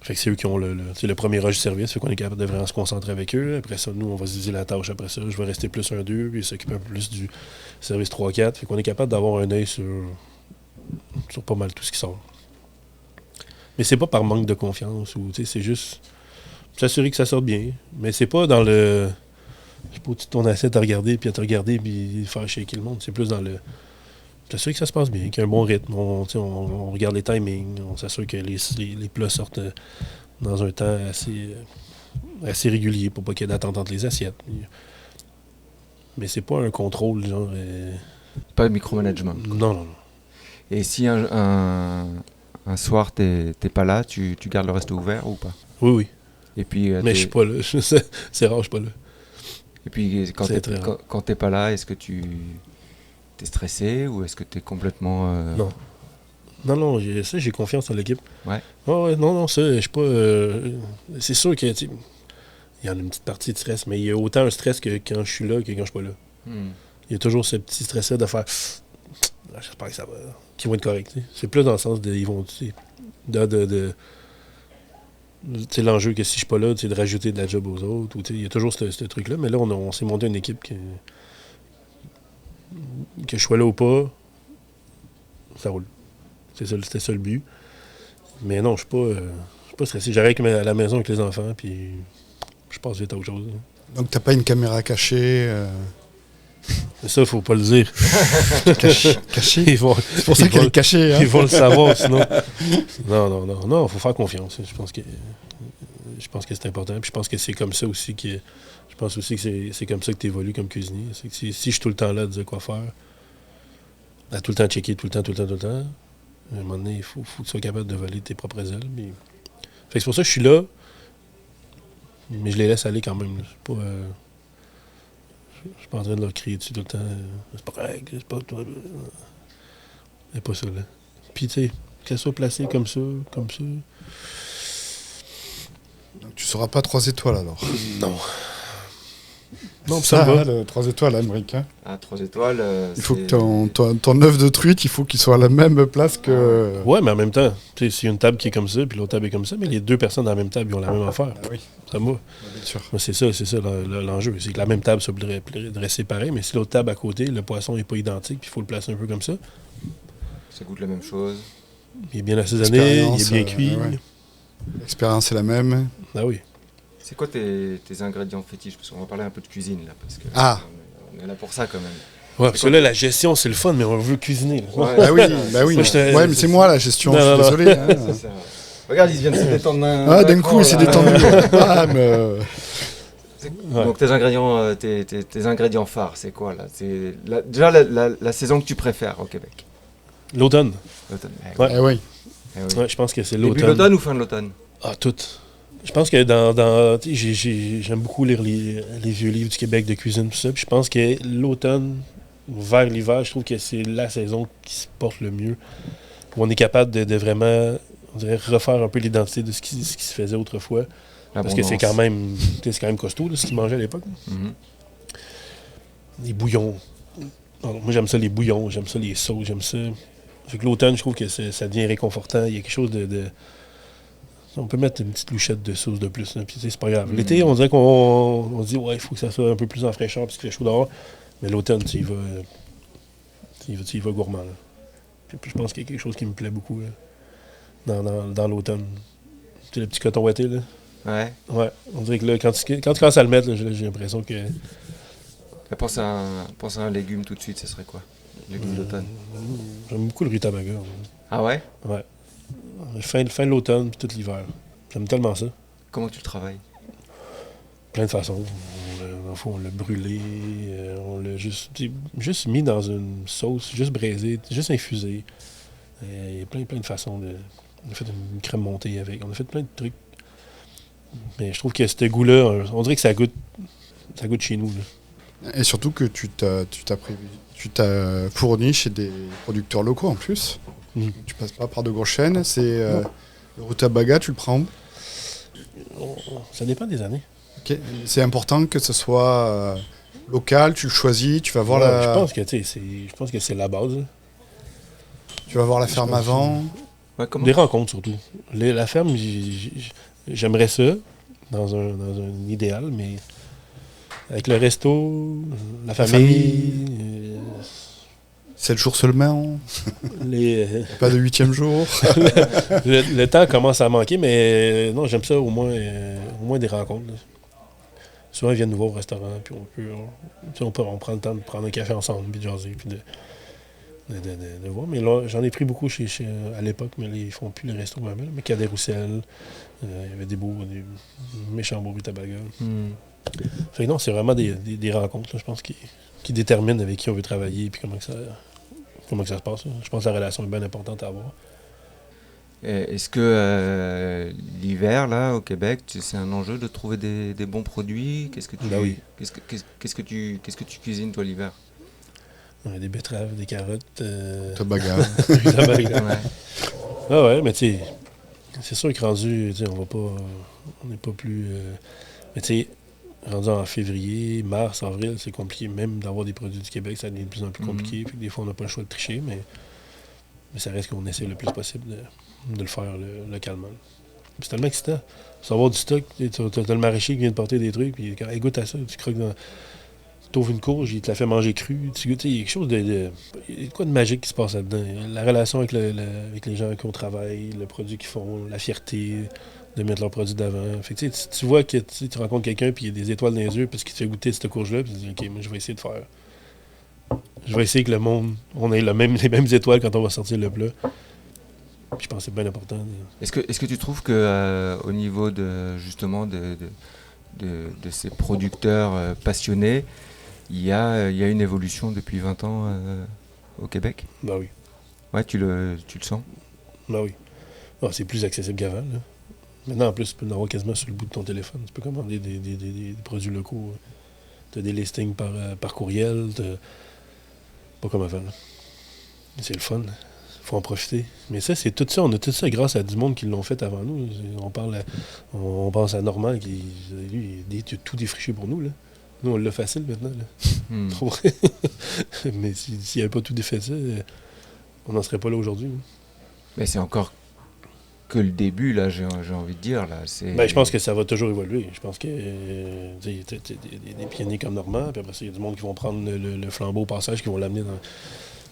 Fait que c'est eux qui ont le premier rush du service. Fait qu'on est capable de vraiment se concentrer avec eux. Après ça, nous, on va se diviser la tâche après ça. Je vais rester plus 1-2, puis s'occuper un peu plus du service 3-4. Fait qu'on est capable d'avoir un œil sur pas mal tout ce qui sort. Mais c'est pas par manque de confiance. C'est juste s'assurer que ça sorte bien. Mais c'est pas dans le... C'est pas au-dessus de ton assiette à regarder, puis à te regarder, puis faire shaker le monde. C'est plus dans le... T'assures que ça se passe bien, qu'il y a un bon rythme. On regarde les timings, on s'assure que les plats sortent dans un temps assez régulier pour pas qu'il y ait d'attente entre les assiettes. Mais c'est pas un contrôle, genre... Pas de micromanagement. Non. Et si un soir t'es pas là, tu gardes le resto ouvert ou pas? Oui. Et puis, mais je suis pas là. C'est rare, je suis pas là. Et puis quand t'es pas là, est-ce que tu t'es stressé ou est-ce que t'es complètement... Non, j'ai confiance en l'équipe. Ouais. Non, ça, je suis pas... c'est sûr que il y en a une petite partie de stress, mais il y a autant un stress que quand je suis là que quand je suis pas là. Il y a toujours ce petit stress-là de faire... J'espère que ça va... Qu'ils vont être corrects. T'sais. C'est plus dans le sens de... Ils vont... l'enjeu que si je suis pas là, de rajouter de la job aux autres. Il y a toujours ce truc-là. Mais là, on s'est monté une équipe que je sois là ou pas, ça roule. C'était ça le but. Mais non, je suis pas stressé. J'arrive à la maison avec les enfants, puis je passe vite à autre chose. Donc t'as pas une caméra cachée Mais ça, faut pas le dire. Cachée. C'est pour ça qu'elle est cachée. Hein. Ils vont le savoir, sinon. Non, faut faire confiance. Je pense que c'est important. Puis je pense que c'est comme ça aussi je pense aussi que c'est comme ça que tu évolues comme cuisinier. C'est que si je suis tout le temps là à te dire quoi faire, à tout le temps checker, tout le temps, à un moment donné, il faut que tu sois capable de voler tes propres ailes. Mais... Fait que c'est pour ça que je suis là, mais je les laisse aller quand même. Je suis pas en train de leur crier dessus tout le temps. C'est pas correct, c'est pas toi. C'est pas ça, là. Puis, tu sais, qu'elle soit placée comme ça. Donc tu seras pas 3 étoiles alors. Non. Non, ça va. Le 3 étoiles, Aymeric. Hein. 3 étoiles. Il faut que ton œuf de truite, il faut qu'il soit à la même place que. Ouais, mais en même temps, tu sais, s'il y a une table qui est comme ça, puis l'autre table est comme ça, mais les deux personnes dans la même table, ils ont la même affaire. Oui. Ça va. Bien sûr. C'est ça l'enjeu. C'est que la même table soit dressée pareil, mais si l'autre table à côté, le poisson n'est pas identique, puis il faut le placer un peu comme ça. Ça goûte la même chose. Il est bien assaisonné, il est bien cuit. Ouais. L'expérience est la même. Ah oui. C'est quoi tes ingrédients fétiches? Parce qu'on va parler un peu de cuisine là. Parce que on est là pour ça quand même. Ouais, parce que là, la gestion, c'est le fun, mais on veut cuisiner. Là. Ouais. Bah oui. Moi, ouais, mais c'est moi la gestion, je suis désolé. Hein. Regarde, il vient de se détendre d'un coup, il s'est détendu. Donc tes ingrédients phares, c'est quoi là? C'est déjà la saison que tu préfères au Québec. L'automne. Ouais. Ouais, je pense que c'est l'automne. Début de l'automne ou fin de l'automne? Ah, tout. Je pense que j'aime beaucoup lire les vieux livres du Québec de cuisine, tout ça. Puis je pense que l'automne, vers l'hiver, je trouve que c'est la saison qui se porte le mieux. Où on est capable de vraiment, on dirait, refaire un peu l'identité de ce qui se faisait autrefois. Parce que c'est quand même costaud, là, ce qu'ils mangeaient à l'époque. Mm-hmm. Les bouillons. Alors, moi, j'aime ça, les bouillons. J'aime ça, les sauces. J'aime ça. Fait que l'automne, je trouve que ça devient réconfortant. Il y a quelque chose de... On peut mettre une petite louchette de sauce de plus, là, puis c'est pas grave. L'été, on dirait qu'on se dit, ouais, il faut que ça soit un peu plus en fraîcheur parce qu'il fait chaud dehors. Mais l'automne, tu y vas gourmand. Là. Puis je pense qu'il y a quelque chose qui me plaît beaucoup là, dans l'automne. Tu sais, le petit coton ouaté, là. Ouais. Ouais. On dirait que là, quand tu commences à le mettre, là, j'ai l'impression que... Pense à un légume tout de suite, ce serait quoi? Légume d'automne. J'aime beaucoup le rutabaga. Ah ouais? Ouais. Fin de l'automne, puis tout l'hiver. J'aime tellement ça. Comment tu le travailles? Plein de façons. On l'a brûlé, on l'a juste mis dans une sauce, juste braisé, juste infusé. Il y a plein de façons. On a fait une crème montée avec. On a fait plein de trucs. Mais je trouve que ce goût-là, on dirait que ça goûte chez nous. Là. Et surtout que tu t'as fourni chez des producteurs locaux en plus. Tu passes pas par de grosses chaînes. C'est le rutabaga, tu le prends où? Ça dépend des années. Okay. C'est important que ce soit local, tu le choisis, tu vas voir Je pense que c'est la base. Tu vas voir la ferme avant. Ouais, des rencontres surtout. La ferme, j'aimerais ça dans un idéal, mais avec le resto, la famille 7 jours seulement. Pas de 8e jour. le temps commence à manquer, mais non, j'aime ça au moins des rencontres. Là. souvent, ils viennent nous voir au restaurant, puis on prend le temps de prendre un café ensemble, puis de jaser, puis de voir. Mais là, j'en ai pris beaucoup à l'époque, mais là, ils font plus les restos vraiment. Mais Cadet Roussel, il y avait des méchants beaux tabagas. Fait que non, c'est vraiment des rencontres, là, je pense, qui déterminent avec qui on veut travailler, puis comment que ça se passe. Là. Je pense que la relation est bien importante à avoir. Est-ce que l'hiver, là, au Québec, c'est un enjeu de trouver des bons produits? Qu'est-ce que tu cuisines, toi, l'hiver? Des betteraves, des carottes. Tabaga. Ouais. Ah ouais, mais tu sais, c'est sûr que rendu, on n'est pas plus... mais tu sais, rendu en février, mars, avril, c'est compliqué. Même d'avoir des produits du Québec, ça devient de plus en plus compliqué. Puis des fois, on n'a pas le choix de tricher, mais ça reste qu'on essaie le plus possible de le faire localement. Puis c'est tellement excitant. Savoir du stock, tu as le maraîcher qui vient de porter des trucs, puis hey, goûte à ça, tu croques dans... Tu ouvres une courge, il te la fait manger crue. Il y a quelque chose il y a quoi de magique qui se passe là-dedans. La relation avec les gens qui on travaille, le produit qu'ils font, la fierté de mettre leurs produits d'avant. Fait que, tu vois que tu rencontres quelqu'un puis il y a des étoiles dans les yeux parce qu'il te fait goûter cette courge-là, puis tu dis OK, moi je vais essayer de faire. Je vais essayer que le monde, on ait les mêmes étoiles quand on va sortir le plat. Puis je pense que c'est bien important. Est-ce que tu trouves que au niveau justement de ces producteurs passionnés, il y a une évolution depuis 20 ans au Québec? Ben oui. Ouais, tu le sens? Ben oui. Ah, c'est plus accessible qu'avant. Là. Maintenant, en plus, tu peux en avoir quasiment sur le bout de ton téléphone. Tu peux commander des produits locaux. Tu as des listings par courriel. Pas comme avant. Là. C'est le fun. Faut en profiter. Mais ça, c'est tout ça. On a tout ça grâce à du monde qui l'ont fait avant nous. On pense à Normand qui, lui, il a tout défriché pour nous. Là. Nous, on l'a facile maintenant. Là. Mais s'il n'y avait pas tout défait ça, on n'en serait pas là aujourd'hui. Là. Mais c'est encore que le début, là, j'ai envie de dire. Là. Je pense que ça va toujours évoluer. Je pense que y a des pionniers comme Normand, puis après ça, il y a du monde qui vont prendre le flambeau au passage, qui vont l'amener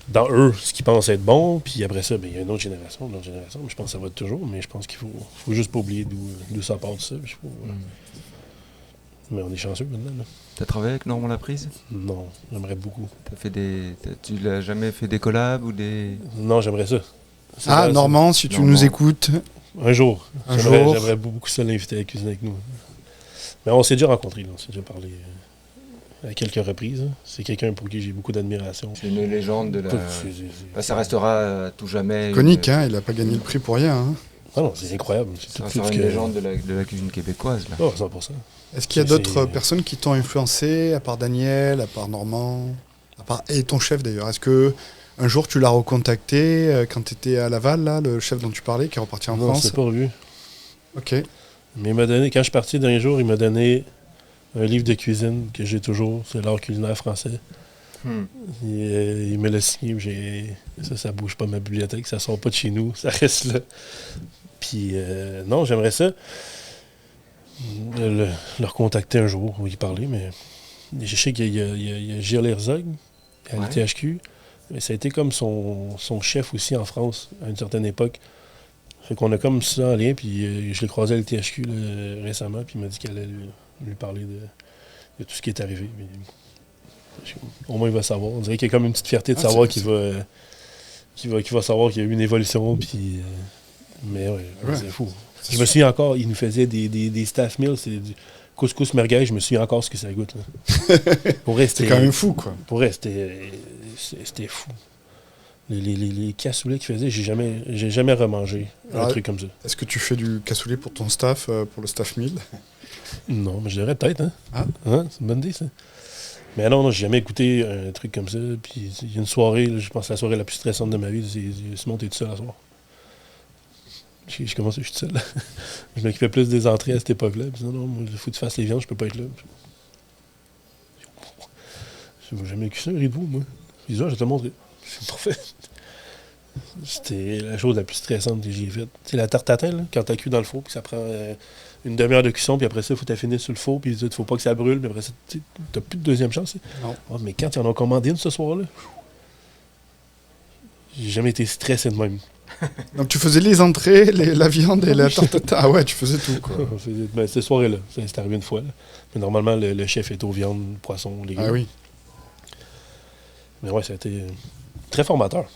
dans eux, ce qu'ils pensent être bon, puis après ça, il y a une autre génération. Mais je pense que ça va toujours, mais je pense qu'il faut juste pas oublier d'où ça part de ça. Mais on est chanceux maintenant. Tu as travaillé avec Normand Laprise? Non, j'aimerais beaucoup. Tu l'as jamais fait des collabs ou des... Non, j'aimerais ça. Normand, si tu nous écoutes. Un jour. J'aimerais beaucoup ça l'inviter à cuisiner avec nous. Mais on s'est déjà rencontrés, on s'est déjà parlé à quelques reprises. Hein. C'est quelqu'un pour qui j'ai beaucoup d'admiration. C'est une légende de la... Ça restera à tout jamais... Iconique, il n'a pas gagné le prix pour rien. Hein. Ah non, c'est incroyable. Ça restera une légende de la cuisine québécoise. Là. Oh, 100%. Est-ce qu'il y a d'autres personnes qui t'ont influencé, à part Daniel, à part Normand, et ton chef d'ailleurs? Est-ce que un jour tu l'as recontacté quand tu étais à Laval, là, le chef dont tu parlais, qui est reparti en France? Non, c'est pas revu. Ok. Mais il m'a donné, quand je suis parti le dernier jour, il m'a donné un livre de cuisine que j'ai toujours, c'est l'art culinaire français. Il me l'a signé, ça bouge pas ma bibliothèque, ça sort pas de chez nous, ça reste là. Puis non, j'aimerais ça le recontacter un jour, ou y parler, mais je sais qu'il y a Gilles Herzog à l'ITHQ, mais ça a été comme son chef aussi en France à une certaine époque. Fait qu'on a comme ça en lien, puis je l'ai croisé à l'ITHQ récemment, puis il m'a dit qu'elle allait lui parler de tout ce qui est arrivé. Mais, au moins, il va savoir. On dirait qu'il y a comme une petite fierté de savoir qu'il va savoir qu'il y a eu une évolution. Puis, mais ouais, c'est fou. Je me souviens encore, il nous faisait des staff meals, c'est du couscous merguez, je me souviens encore ce que ça goûte. C'est quand même fou, quoi. Pour vrai, c'était fou. Les cassoulets qu'il faisait, j'ai jamais remangé un truc comme ça. Est-ce que tu fais du cassoulet pour ton staff, pour le staff meal? Non, mais je dirais peut-être. Hein? C'est une bonne idée, ça. Mais non, j'ai jamais goûté un truc comme ça. Puis il y a une soirée, je pense que la soirée la plus stressante de ma vie, c'est Simon, t'es tout seul à soir. J'ai commencé, je suis tout seul. Je m'occupais plus des entrées à cette époque-là. Puis non, moi, il faut que tu fasses les viandes, je peux pas être là. J'ai jamais cuit ça, un riz de veau, moi. Je dis, je vais te le montrer. C'est parfait. C'était la chose la plus stressante que j'ai faite. C'est la tarte tatin, là, quand t'as cuit dans le four, puis ça prend une demi-heure de cuisson, puis après ça, il faut t'affiner sur le four, puis il faut pas que ça brûle, puis après ça, t'as plus de deuxième chance. Non. Oh, mais quand ils en ont commandé une ce soir-là, j'ai jamais été stressé de même. Donc tu faisais les entrées, la viande et la tarte. Ah ouais, tu faisais tout, quoi. Ben, cette soirée-là, c'est arrivé une fois. Là. Mais normalement, le chef est aux viandes, poissons, légumes. Ah oui. Mais ouais, ça a été très formateur.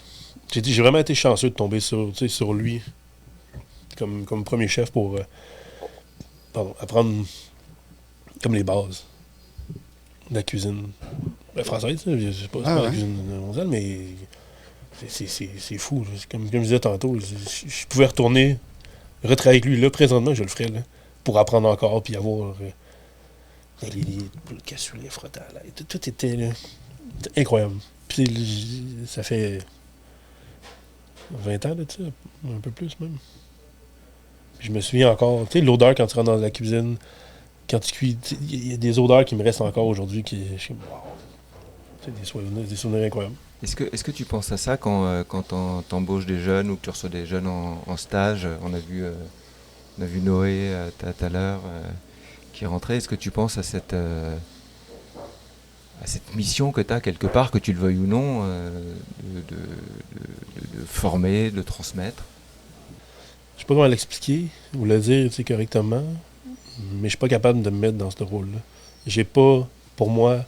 J'ai vraiment été chanceux de tomber sur lui comme premier chef pour apprendre comme les bases de la cuisine française. Je sais pas, c'est pas la cuisine mondiale, mais c'est fou. Comme je disais tantôt, je pouvais retravailler avec lui. Là, présentement, je le ferais là, pour apprendre encore puis avoir les cassoulet frottales. Tout était là, incroyable. Puis ça fait 20 ans de ça, un peu plus même. Puis je me souviens encore, tu sais, l'odeur quand tu rentres dans la cuisine, quand tu cuis, il y a des odeurs qui me restent encore aujourd'hui qui, je suis wow. C'est des souvenirs incroyables. Est-ce que tu penses à ça quand t'embauches des jeunes ou que tu reçois des jeunes en stage? On a vu Noé tout à l'heure qui est rentré. Est-ce que tu penses à cette mission que tu as quelque part, que tu le veuilles ou non, de former, de transmettre? Je sais pas comment l'expliquer ou le dire correctement, mais je suis pas capable de me mettre dans ce rôle-là. J'ai pas, pour moi,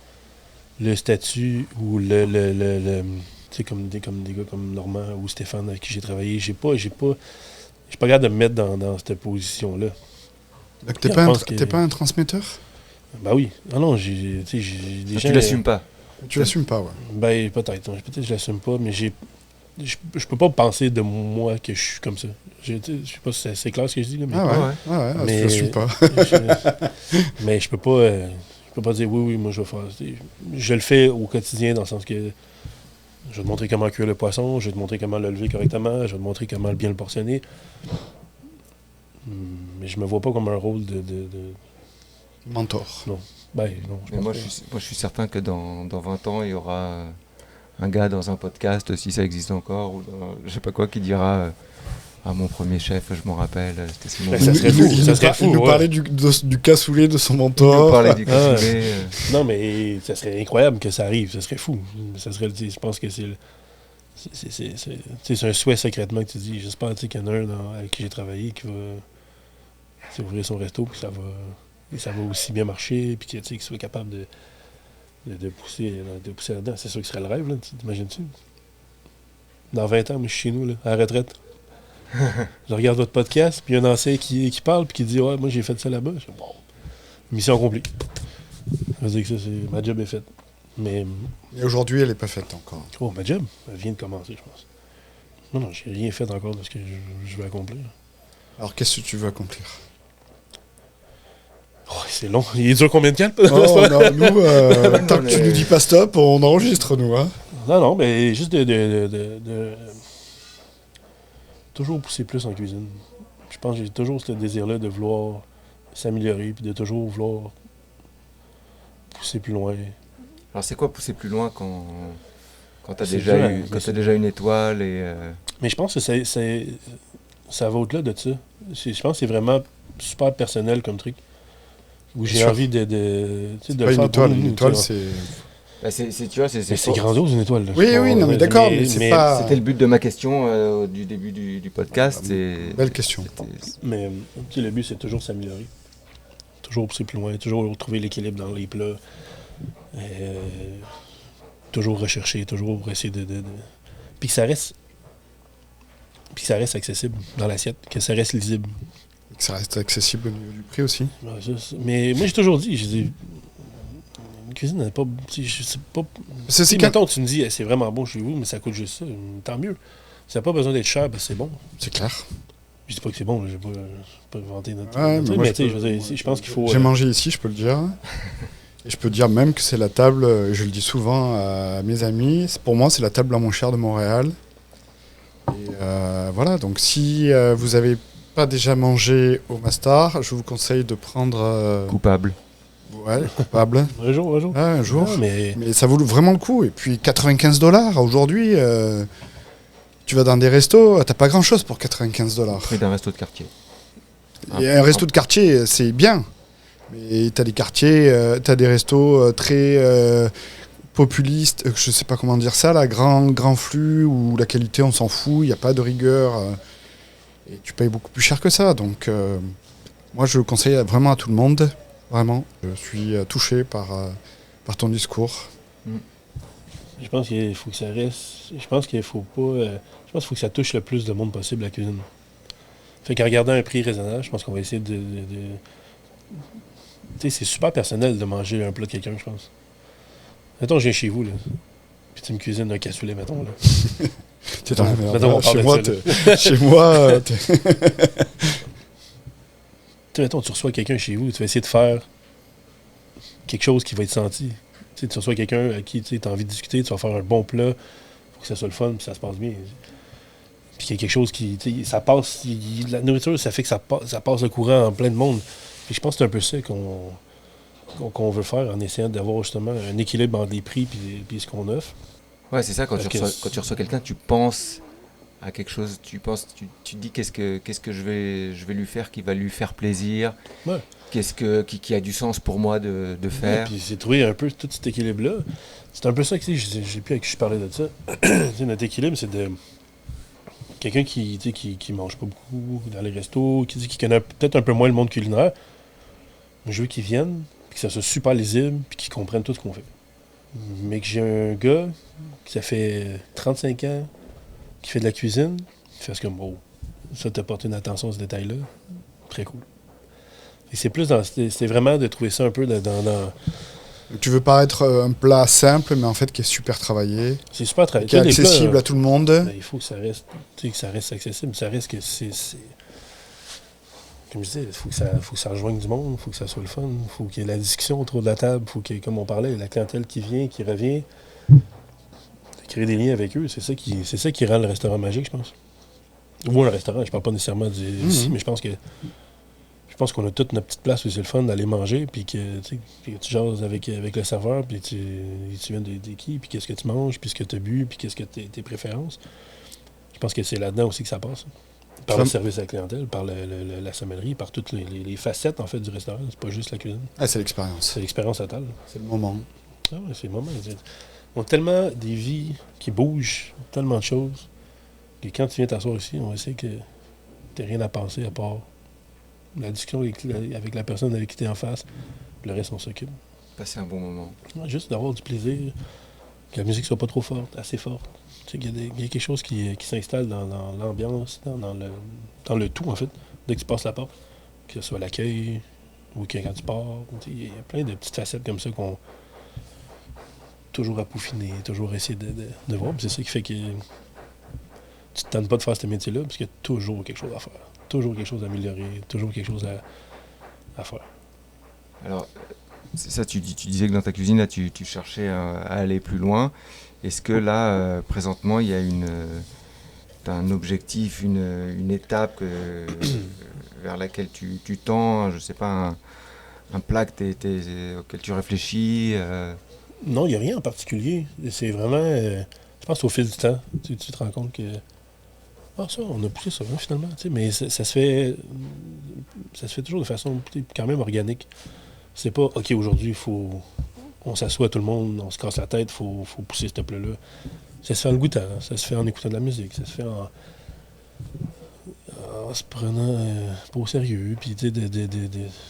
le statut ou le tu sais, comme des gars comme Normand ou Stéphane avec qui j'ai travaillé, je suis pas capable de me mettre dans cette position-là. Donc t'es pas un transmetteur? Ben oui. Ah non, j'ai des gens... Tu l'assumes pas? Tu l'assumes pas, ouais. Ben peut-être. Peut-être que je l'assume pas, mais je peux pas penser de moi que je suis comme ça. Je sais pas si c'est clair ce que je dis, là, mais... Mais tu l'assumes pas. Mais je peux pas dire oui, moi je vais faire... Je le fais au quotidien dans le sens que je vais te montrer comment cuire le poisson, je vais te montrer comment le lever correctement, je vais te montrer comment bien le portionner. Mais je me vois pas comme un rôle de... Mentor. Non. Ben, non, je suis certain que dans 20 ans, il y aura un gars dans un podcast, si ça existe encore, ou je sais pas quoi, qui dira mon premier chef, je m'en rappelle, c'était Simon. Ça serait fou. Il nous parlait du cassoulet de son mentor. Il nous parlait du cassoulet. Non, mais ça serait incroyable que ça arrive, ça serait fou. Je pense que c'est un souhait secrètement que tu dis. J'espère qu'il y en a un avec qui j'ai travaillé qui va ouvrir son resto, puis ça va aussi bien marcher, puis qu'il soit capable de pousser là-dedans. C'est sûr que ce serait le rêve, là, t'imagines-tu? Dans 20 ans, moi, je suis chez nous, là, à la retraite. Je regarde votre podcast, puis il y a un ancien qui parle, puis qui dit « Ouais, moi, j'ai fait ça là-bas. » Je dis « Bon, mission accomplie. » Ça veut dire que ma job est faite. Mais aujourd'hui, elle n'est pas faite encore. Oh, ma job, elle vient de commencer, je pense. Non, j'ai rien fait encore de ce que je veux accomplir. Alors, qu'est-ce que tu veux accomplir? Oh, c'est long. Il dure combien de temps? Oh, non, nous, tant que tu nous dis pas stop, on enregistre, nous. Hein. Non, mais juste de toujours pousser plus en cuisine. Je pense que j'ai toujours ce désir-là de vouloir s'améliorer, puis de toujours vouloir pousser plus loin. Alors, c'est quoi pousser plus loin quand tu as déjà une étoile et Mais je pense que ça va au-delà de ça. Je pense que c'est vraiment super personnel comme truc. Où j'ai envie de pas une étoile. Une étoile, c'est... c'est grandiose, une étoile. Là. Oui, non, mais d'accord, mais c'est pas... C'était le but de ma question du début du podcast. Belle question. Mais le but, c'est toujours s'améliorer. Toujours pousser plus loin, toujours trouver l'équilibre dans les plats. Toujours rechercher, toujours essayer de... Puis que ça reste accessible dans l'assiette, que ça reste lisible. Que ça reste accessible au niveau du prix aussi. Ouais, mais moi, j'ai toujours dit, une cuisine, elle n'est pas... C'est pas... Si, mettons, tu me dis, c'est vraiment bon chez vous, mais ça coûte juste ça, tant mieux. Ça n'a pas besoin d'être cher, parce que c'est bon. C'est clair. Je dis pas que c'est bon, je vais pas inventer notre... mais je pense qu'il faut... J'ai mangé ici, je peux le dire. Et je peux dire même que c'est la table, je le dis souvent à mes amis, pour moi, c'est la table la moins chère de Montréal. Et voilà, donc si vous n'avez pas déjà mangé au Mastar, je vous conseille de prendre... Coupable. Ouais, coupable. Un jour. Un jour. Non, mais ça vaut vraiment le coup. Et puis $95 aujourd'hui, tu vas dans des restos, t'as pas grand-chose pour $95. Et d'un resto de quartier. Et un resto de quartier, c'est bien. Mais t'as des quartiers, t'as des restos très populiste, je sais pas comment dire ça, là, grand flux, où la qualité, on s'en fout, il n'y a pas de rigueur, et tu payes beaucoup plus cher que ça. Donc, moi, je le conseille vraiment à tout le monde, vraiment. Je suis touché par ton discours. Je pense qu'il faut que ça reste. Je pense qu'il faut pas. Je pense qu'il faut que ça touche le plus de monde possible, la cuisine. Fait qu'en regardant un prix raisonnable, je pense qu'on va essayer de... Tu sais, c'est super personnel de manger un plat de quelqu'un, je pense. Mettons, je viens chez vous, là. Puis tu me cuisines un cassoulet, mettons, là. C'est dans la merde. Mettons, on parle Chez moi, de ça, là. chez moi, Tu sais, mettons, tu reçois quelqu'un chez vous, tu vas essayer de faire quelque chose qui va être senti. Tu sais, tu reçois quelqu'un à qui tu as envie de discuter, tu vas faire un bon plat, faut que ça soit le fun, puis ça se passe bien. Puis qu'il y a quelque chose qui... Tu sais, ça passe... la nourriture, ça fait que ça passe le courant en plein de monde. Puis je pense que c'est un peu ça qu'on veut faire en essayant d'avoir justement un équilibre entre les prix puis ce qu'on offre. Ouais, c'est ça, quand tu reçois quelqu'un, tu penses à quelque chose, tu te dis qu'est-ce que je vais lui faire qui va lui faire plaisir, Ouais. Qui a du sens pour moi de faire. Ouais, puis c'est trouver un peu tout cet équilibre-là. C'est un peu ça que j'ai plus avec qui je parlais de ça. Notre équilibre, c'est de quelqu'un qui mange pas beaucoup dans les restos, qui connaît peut-être un peu moins le monde culinaire. Mais je veux qu'il vienne, puis que ça soit super lisible, puis qu'il comprenne tout ce qu'on fait. Mais que j'ai un gars qui ça fait 35 ans, qui fait de la cuisine, qui fait ce comme, oh, ça t'a porté une attention à ce détail-là. Très cool. Et c'est plus c'est vraiment de trouver ça un peu dans... tu veux paraître un plat simple, mais en fait qui est super travaillé, C'est super travaillé. qui est accessible à tout le monde. Ben, il faut que ça reste, que ça reste accessible. Ça reste que c'est... Comme je disais, il faut que ça rejoigne du monde, il faut que ça soit le fun, il faut qu'il y ait la discussion autour de la table, il faut qu'il y ait, comme on parlait, la clientèle qui vient, qui revient, créer des liens avec eux. C'est ça qui rend le restaurant magique, je pense. Ou un restaurant, je parle pas nécessairement d'ici, mais je pense qu'on a toute notre petite place où c'est le fun d'aller manger, puis que tu jases avec le serveur, puis tu viens de qui, puis qu'est-ce que tu manges, puis ce que tu as bu, puis qu'est-ce que tes préférences. Je pense que c'est là-dedans aussi que ça passe. Par le service à la clientèle, par la sommellerie, par toutes les facettes en fait du restaurant. C'est pas juste la cuisine. Ah, c'est l'expérience. C'est l'expérience totale. C'est le moment. Ah ouais, c'est le moment. On a tellement des vies qui bougent, tellement de choses, que quand tu viens t'asseoir ici, on sait que t'as rien à penser à part la discussion avec la personne avec qui tu es en face. Le reste, on s'occupe. Passer un bon moment. Ouais, juste d'avoir du plaisir, que la musique soit pas trop forte, assez forte. Tu sais, il y a quelque chose qui s'installe dans l'ambiance, dans le tout, en fait, dès que tu passes la porte. Que ce soit l'accueil ou que quand tu pars. Il y a plein de petites facettes comme ça qu'on toujours à peaufiner, toujours essayer de voir. Puis c'est ça qui fait que tu te tentes pas de faire ce métier-là, parce qu'il y a toujours quelque chose à faire. Toujours quelque chose à améliorer, toujours quelque chose à faire. Alors, c'est ça, tu disais que dans ta cuisine, là, tu cherchais à aller plus loin. Est-ce que là, présentement, il y a t'as un objectif, une étape vers laquelle tu tends, je sais pas, un plat auquel tu réfléchis Non, il n'y a rien en particulier. C'est vraiment, je pense, au fil du temps, tu te rends compte que ça, on a poussé ça, hein, finalement. Mais ça se fait toujours de façon quand même organique. C'est pas, OK, aujourd'hui, on s'assoit tout le monde, on se casse la tête, faut pousser ce plat-là. Ça se fait en le goûtant, ça se fait en écoutant de la musique, ça se fait en se prenant pas au sérieux, puis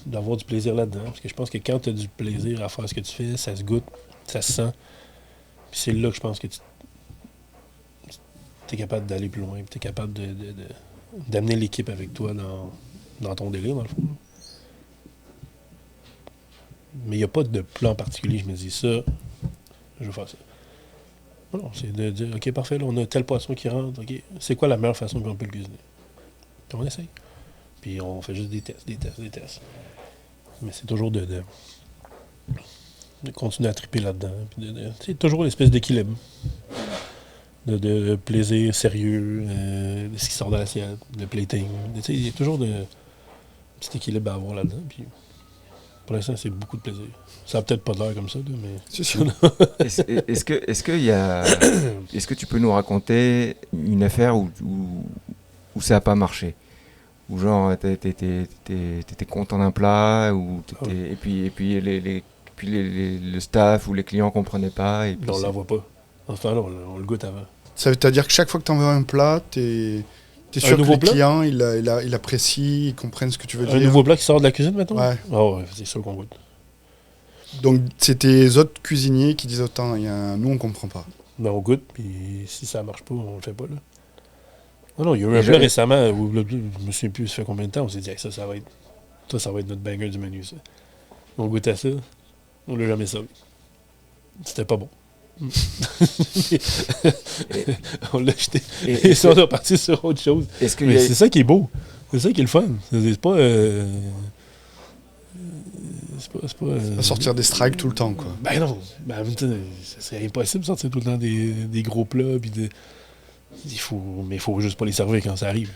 d'avoir du plaisir là-dedans. Parce que je pense que quand tu as du plaisir à faire ce que tu fais, ça se goûte, ça se sent. Puis c'est là que je pense que tu es capable d'aller plus loin, puis tu es capable d'amener l'équipe avec toi dans ton délire, dans le fond. Mais il n'y a pas de plan particulier. Je me dis ça, je vais faire ça. Non, c'est de dire, OK, parfait, là, on a tel poisson qui rentre. OK, c'est quoi la meilleure façon qu'on peut le cuisiner? Puis on essaye. Puis on fait juste des tests. Mais c'est toujours de continuer à triper là-dedans. Puis c'est toujours l'espèce d'équilibre. De plaisir sérieux, de ce qui sort de l'assiette, le plating. Il y a toujours un petit équilibre à avoir là-dedans. Puis pour l'instant, c'est beaucoup de plaisir. Ça n'a peut-être pas l'air comme ça, là, mais... C'est sûr. Est-ce que tu peux nous raconter une affaire où ça n'a pas marché? Ou genre, t'étais content d'un plat, et puis puis le staff ou les clients ne comprenaient pas. Et puis On ne l'envoie pas. En ce temps-là, on le goûte avant. Ça veut dire que chaque fois que tu envoies un plat, tu es sûr que nouveau les plat? clients, il apprécie, ils comprennent ce que tu veux dire. Un nouveau plat qui sort de la cuisine, maintenant? Ouais. Ah ouais, c'est sûr qu'on goûte. Donc, c'est tes autres cuisiniers qui disent autant, nous, on comprend pas. Mais on goûte, puis si ça marche pas, on le fait pas, là. Non, il y a eu un Et plat récemment où, là, je me souviens plus, ça fait combien de temps, on s'est dit, hey, ça va être notre banger du menu, ça. On goûte à ça, on l'a jamais servi. C'était pas bon. On l'a jeté. Et ça, on est parti sur autre chose. Mais c'est ça qui est beau. C'est ça qui est le fun. C'est pas... c'est pas sortir des strikes tout le temps, quoi. Ben non. Ben, en même temps, c'est impossible de sortir tout le temps des gros plats. Puis mais il faut juste pas les servir quand ça arrive.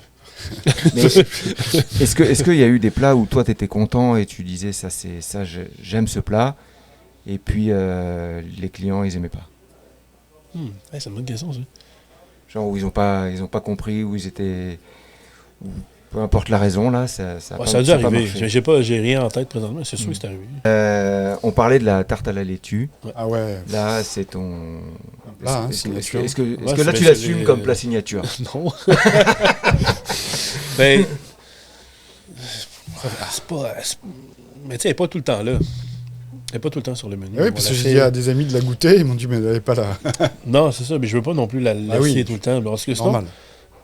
Mais est-ce qu'il y a eu des plats où toi, tu étais content et tu disais, j'aime ce plat, et puis les clients, ils aimaient pas? C'est une bonne question, ça. Genre où ils ont pas compris, où ils étaient... peu importe la raison, là, ça a dû arriver. J'ai rien en tête présentement, c'est sûr que c'est arrivé. On parlait de la tarte à la laitue. Ouais. Ah ouais. Là, c'est ton... Là, est-ce que là, tu l'assumes comme plat signature? Non. Ben... c'est pas... Mais tu sais, elle n'est pas tout le temps là. Elle n'est pas tout le temps sur le menu. Oui, parce que j'ai dit à des amis de la goûter, ils m'ont dit, mais elle n'est pas là. Non, c'est ça, mais je veux pas non plus la laisser tout le temps. Parce que normal.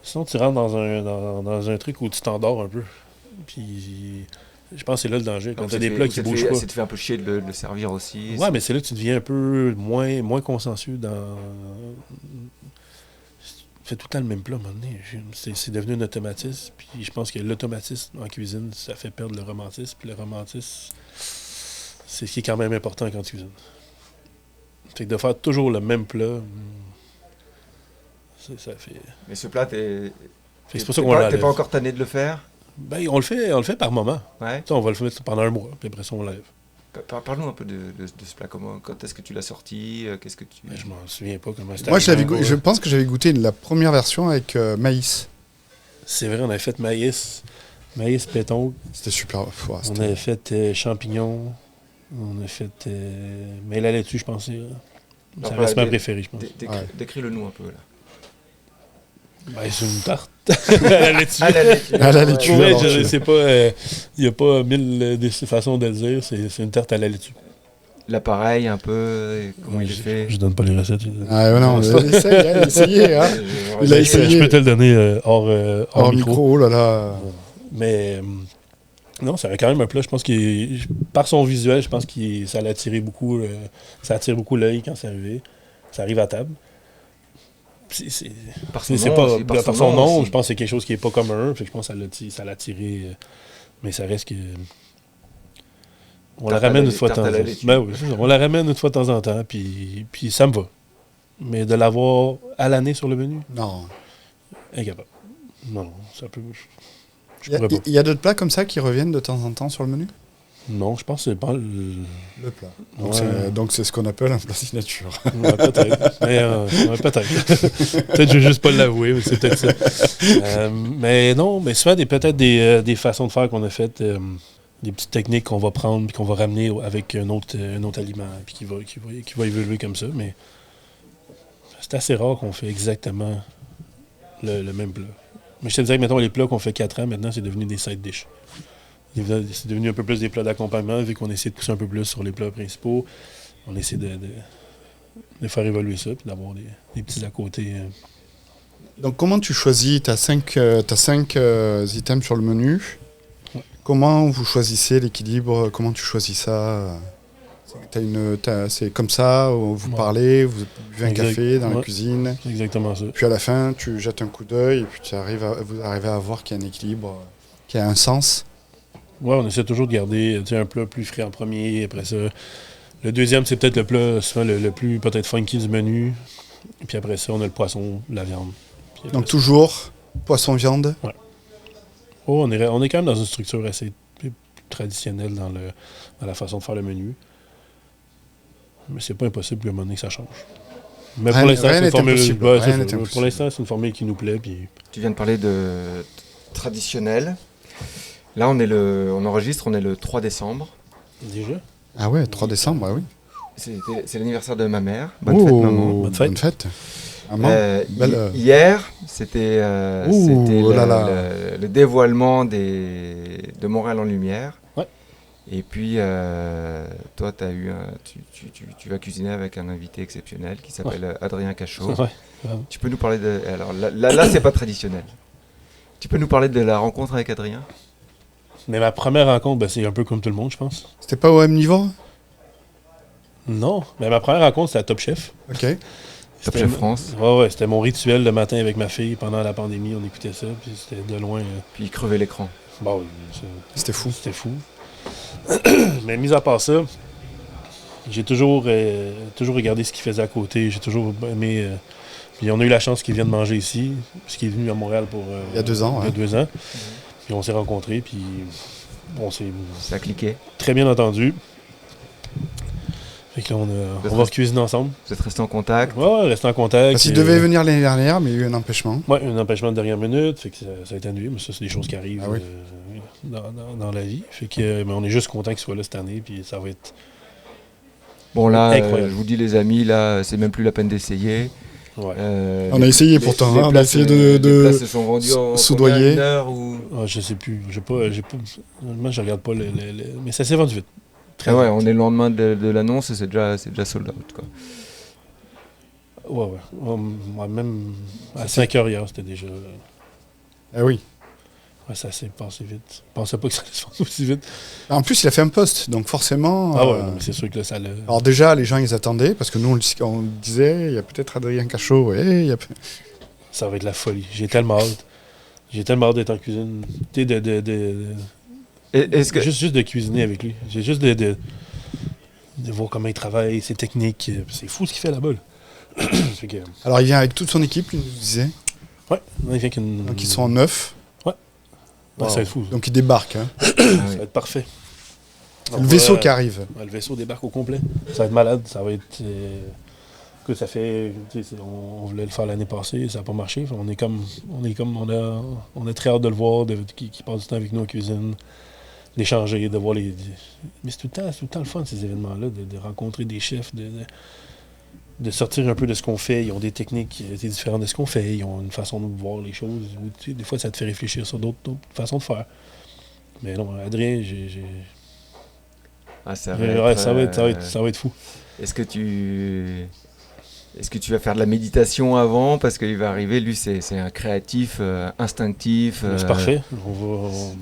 Sinon, tu rentres dans un truc où tu t'endors un peu. Puis, je pense que c'est là le danger. Quand tu as des plats qui bougent pas. Ça te fait un peu chier de le servir aussi. Ouais, mais c'est là que tu deviens un peu moins consensueux dans... Tu fais tout le temps le même plat, à un moment donné. C'est devenu un automatisme. Puis je pense que l'automatisme en cuisine, ça fait perdre le romantisme. Puis le romantisme, c'est ce qui est quand même important quand tu cuisines. Fait que de faire toujours le même plat... Ça fait... Mais ce plat, c'est pour ça qu'on l'enlève. T'es pas encore tanné de le faire? Ben, on le fait par moment. Ouais. On va le faire pendant un mois, puis après ça, on l'enlève. Parle-nous un peu de ce plat. Quand est-ce que tu l'as sorti? Qu'est-ce que tu... Ben, je m'en souviens pas comment c'était. Moi, je pense que j'avais goûté la première version avec maïs. C'est vrai, on avait fait maïs péton. C'était super. On avait fait champignons. On a fait... mais la laitue, je pensais. Ça reste ma préférée, je pense. Décris-le-nous un peu, là. Ben, c'est une tarte à la laitue. À la laitue. Ouais, je sais pas, il n'y a pas 1000 façons de le dire, c'est une tarte à la laitue. L'appareil, un peu, comment il est fait? Je donne pas les recettes. Ah non, essayez. Hein. Je peux te le donner hors micro. Oh là là. Mais non, c'est quand même un plat, je pense qu'il, par son visuel, je pense que ça l'a attiré beaucoup, ça attire beaucoup l'œil quand c'est arrivé. Ça arrive à table. Par son nom, je pense que c'est quelque chose qui n'est pas commun. Je pense que ça l'a attiré. Mais ça reste que... On la ramène une fois de temps en temps. Ben oui, on la ramène une fois de temps en temps, puis ça me va. Mais de l'avoir à l'année sur le menu? Non. Incapable. Non, ça peut... Il y a d'autres plats comme ça qui reviennent de temps en temps sur le menu? Non, je pense que c'est pas le plat. Donc c'est ce qu'on appelle un plat signature. Ouais, peut-être. Peut-être. Peut-être que je ne veux juste pas l'avouer, mais c'est peut-être ça. Mais non, mais souvent, peut-être des façons de faire qu'on a faites, des petites techniques qu'on va prendre et qu'on va ramener avec un autre aliment puis qui va évoluer comme ça. Mais c'est assez rare qu'on fait exactement le même plat. Mais je te disais que, mettons, les plats qu'on fait 4 ans, maintenant, c'est devenu des side dish. C'est devenu un peu plus des plats d'accompagnement, vu qu'on essaie de pousser un peu plus sur les plats principaux. On essaie de faire évoluer ça, puis d'avoir des petits à côté. Donc, comment tu choisis? Tu as 5 items sur le menu. Ouais. Comment vous choisissez l'équilibre? Comment tu choisis ça? C'est comme ça, vous parlez, vous buvez un café dans la cuisine. C'est exactement ça. Puis à la fin, tu jettes un coup d'œil, et puis vous arrivez à voir qu'il y a un équilibre, qu'il y a un sens. Oui, on essaie toujours de garder un plat plus frais en premier. Après ça, le deuxième, c'est peut-être le plat souvent le plus peut-être funky du menu. Et puis après ça, on a le poisson, la viande. Donc toujours poisson, viande? Oui. Oh, on est quand même dans une structure assez traditionnelle dans la façon de faire le menu. Mais c'est pas impossible qu'à un moment donné que ça change. Mais pour l'instant, c'est une formule. Pour l'instant, c'est une formule qui nous plaît. Puis... Tu viens de parler de traditionnel. Là, on enregistre, on est le 3 décembre. Déjà? Ah ouais, 3 décembre, oui. C'est l'anniversaire de ma mère. Bonne fête, maman. Bonne fête. Hier, c'était oh le dévoilement de Montréal en Lumière. Ouais. Et puis, toi, tu vas cuisiner avec un invité exceptionnel qui s'appelle Adrien Cachot. Ouais. Tu peux nous parler de... Alors là c'est pas traditionnel. Tu peux nous parler de la rencontre avec Adrien? Mais ma première rencontre, c'est un peu comme tout le monde, je pense. C'était pas au même niveau? Non, mais ma première rencontre, c'était à Top Chef. OK. Top Chef France. Ouais, c'était mon rituel le matin avec ma fille. Pendant la pandémie, on écoutait ça, puis c'était de loin... Puis il crevait l'écran. Bon, c'était fou. C'était fou. Mais mis à part ça, j'ai toujours regardé ce qu'il faisait à côté. J'ai toujours aimé... puis on a eu la chance qu'il vienne manger ici, puisqu'il est venu à Montréal pour... il y a 2 ans. Il y a 2 ans. Puis on s'est rencontrés, puis ça a cliqué. Très bien entendu. Fait que là, on va cuisiner ensemble. Vous êtes restés en contact? Ouais, rester en contact. Parce qu'il devait venir l'année dernière, mais il y a eu un empêchement. Ouais, un empêchement de dernière minute, fait que ça a été annulé, mais ça, c'est des choses qui arrivent dans la vie. Fait que, mais on est juste content qu'il soit là cette année, puis ça va être... Bon là, je vous dis les amis, là, c'est même plus la peine d'essayer. Ouais. On a essayé pourtant, on a essayé de les places se sont vendues en soudoyer. Une heure ou... Je sais plus, moi je regarde pas mais ça s'est vendu vite. Ah ouais, on est le lendemain de l'annonce et c'est déjà sold out, quoi. Ouais. Même à 5h hier, c'était déjà... Ah oui. Ouais, ça s'est passé vite. Je pensais pas que ça allait se faire aussi vite. En plus, il a fait un post, donc forcément... Ah ouais, mais c'est sûr que là, ça l'a... Alors déjà, les gens, ils attendaient, parce que nous, on disait, il y a peut-être Adrien Cachot, Ça va être la folie. J'ai tellement hâte. J'ai tellement hâte d'être en cuisine. Tu sais, juste de cuisiner avec lui. J'ai juste de voir comment il travaille, ses techniques. C'est fou ce qu'il fait là-bas. Là. Alors, il vient avec toute son équipe, il nous disait. Ouais, il vient qu'une... Donc, ils sont en 9. Ouais. Ouais, ça va être fou. Donc, ils débarquent. Hein. Ça va être parfait. Le vaisseau qui arrive. Le vaisseau débarque au complet. Ça va être malade. Ça va être... Écoute, ça fait... On voulait le faire l'année passée, ça n'a pas marché. On a très hâte de le voir, qu'il passe du temps avec nous en cuisine, d'échanger, de voir les... Mais c'est tout le temps le fun, ces événements-là, de rencontrer des chefs, de sortir un peu de ce qu'on fait. Ils ont des techniques différentes de ce qu'on fait. Ils ont une façon de voir les choses. Des fois, ça te fait réfléchir sur d'autres façons de faire. Mais non, Adrien, ça va être fou. Est-ce que tu vas faire de la méditation avant? Parce qu'il va arriver, lui, c'est un créatif, instinctif. C'est parfait.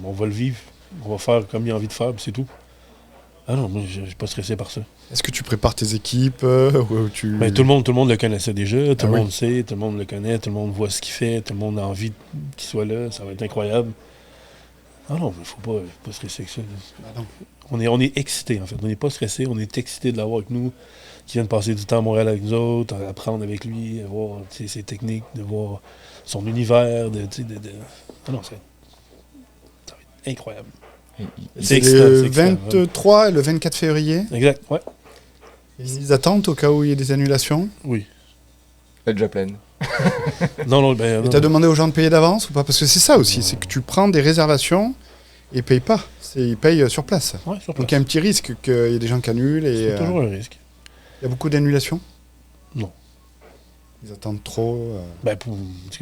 On va le vivre. On va faire comme il a envie de faire, puis c'est tout. Ah non, moi, je suis pas stressé par ça. Est-ce que tu prépares tes équipes tout le monde le connaissait déjà. Tout le monde sait, tout le monde le connaît, tout le monde voit ce qu'il fait, tout le monde a envie qu'il soit là. Ça va être incroyable. Ah non, il ne faut pas stresser avec ça. Ah non. On est excité en fait. On n'est pas stressé, on est excité de l'avoir avec nous, qui vient de passer du temps à Montréal avec nous autres, à apprendre avec lui, à voir ses techniques, de voir son univers. Ah non, ça va être incroyable. C'est le 23 et le 24 février. Exact, ouais. Ils attendent au cas où il y ait des annulations. Oui. Elle est déjà pleine. non. Et t'as demandé aux gens de payer d'avance ou pas? Parce que c'est ça aussi, c'est que tu prends des réservations et ils payent pas. Ils payent sur place. Ouais, sur place. Donc il y a un petit risque qu'il y ait des gens qui annulent. C'est toujours un risque. Il y a beaucoup d'annulations? Non. Ils attendent trop. Parce que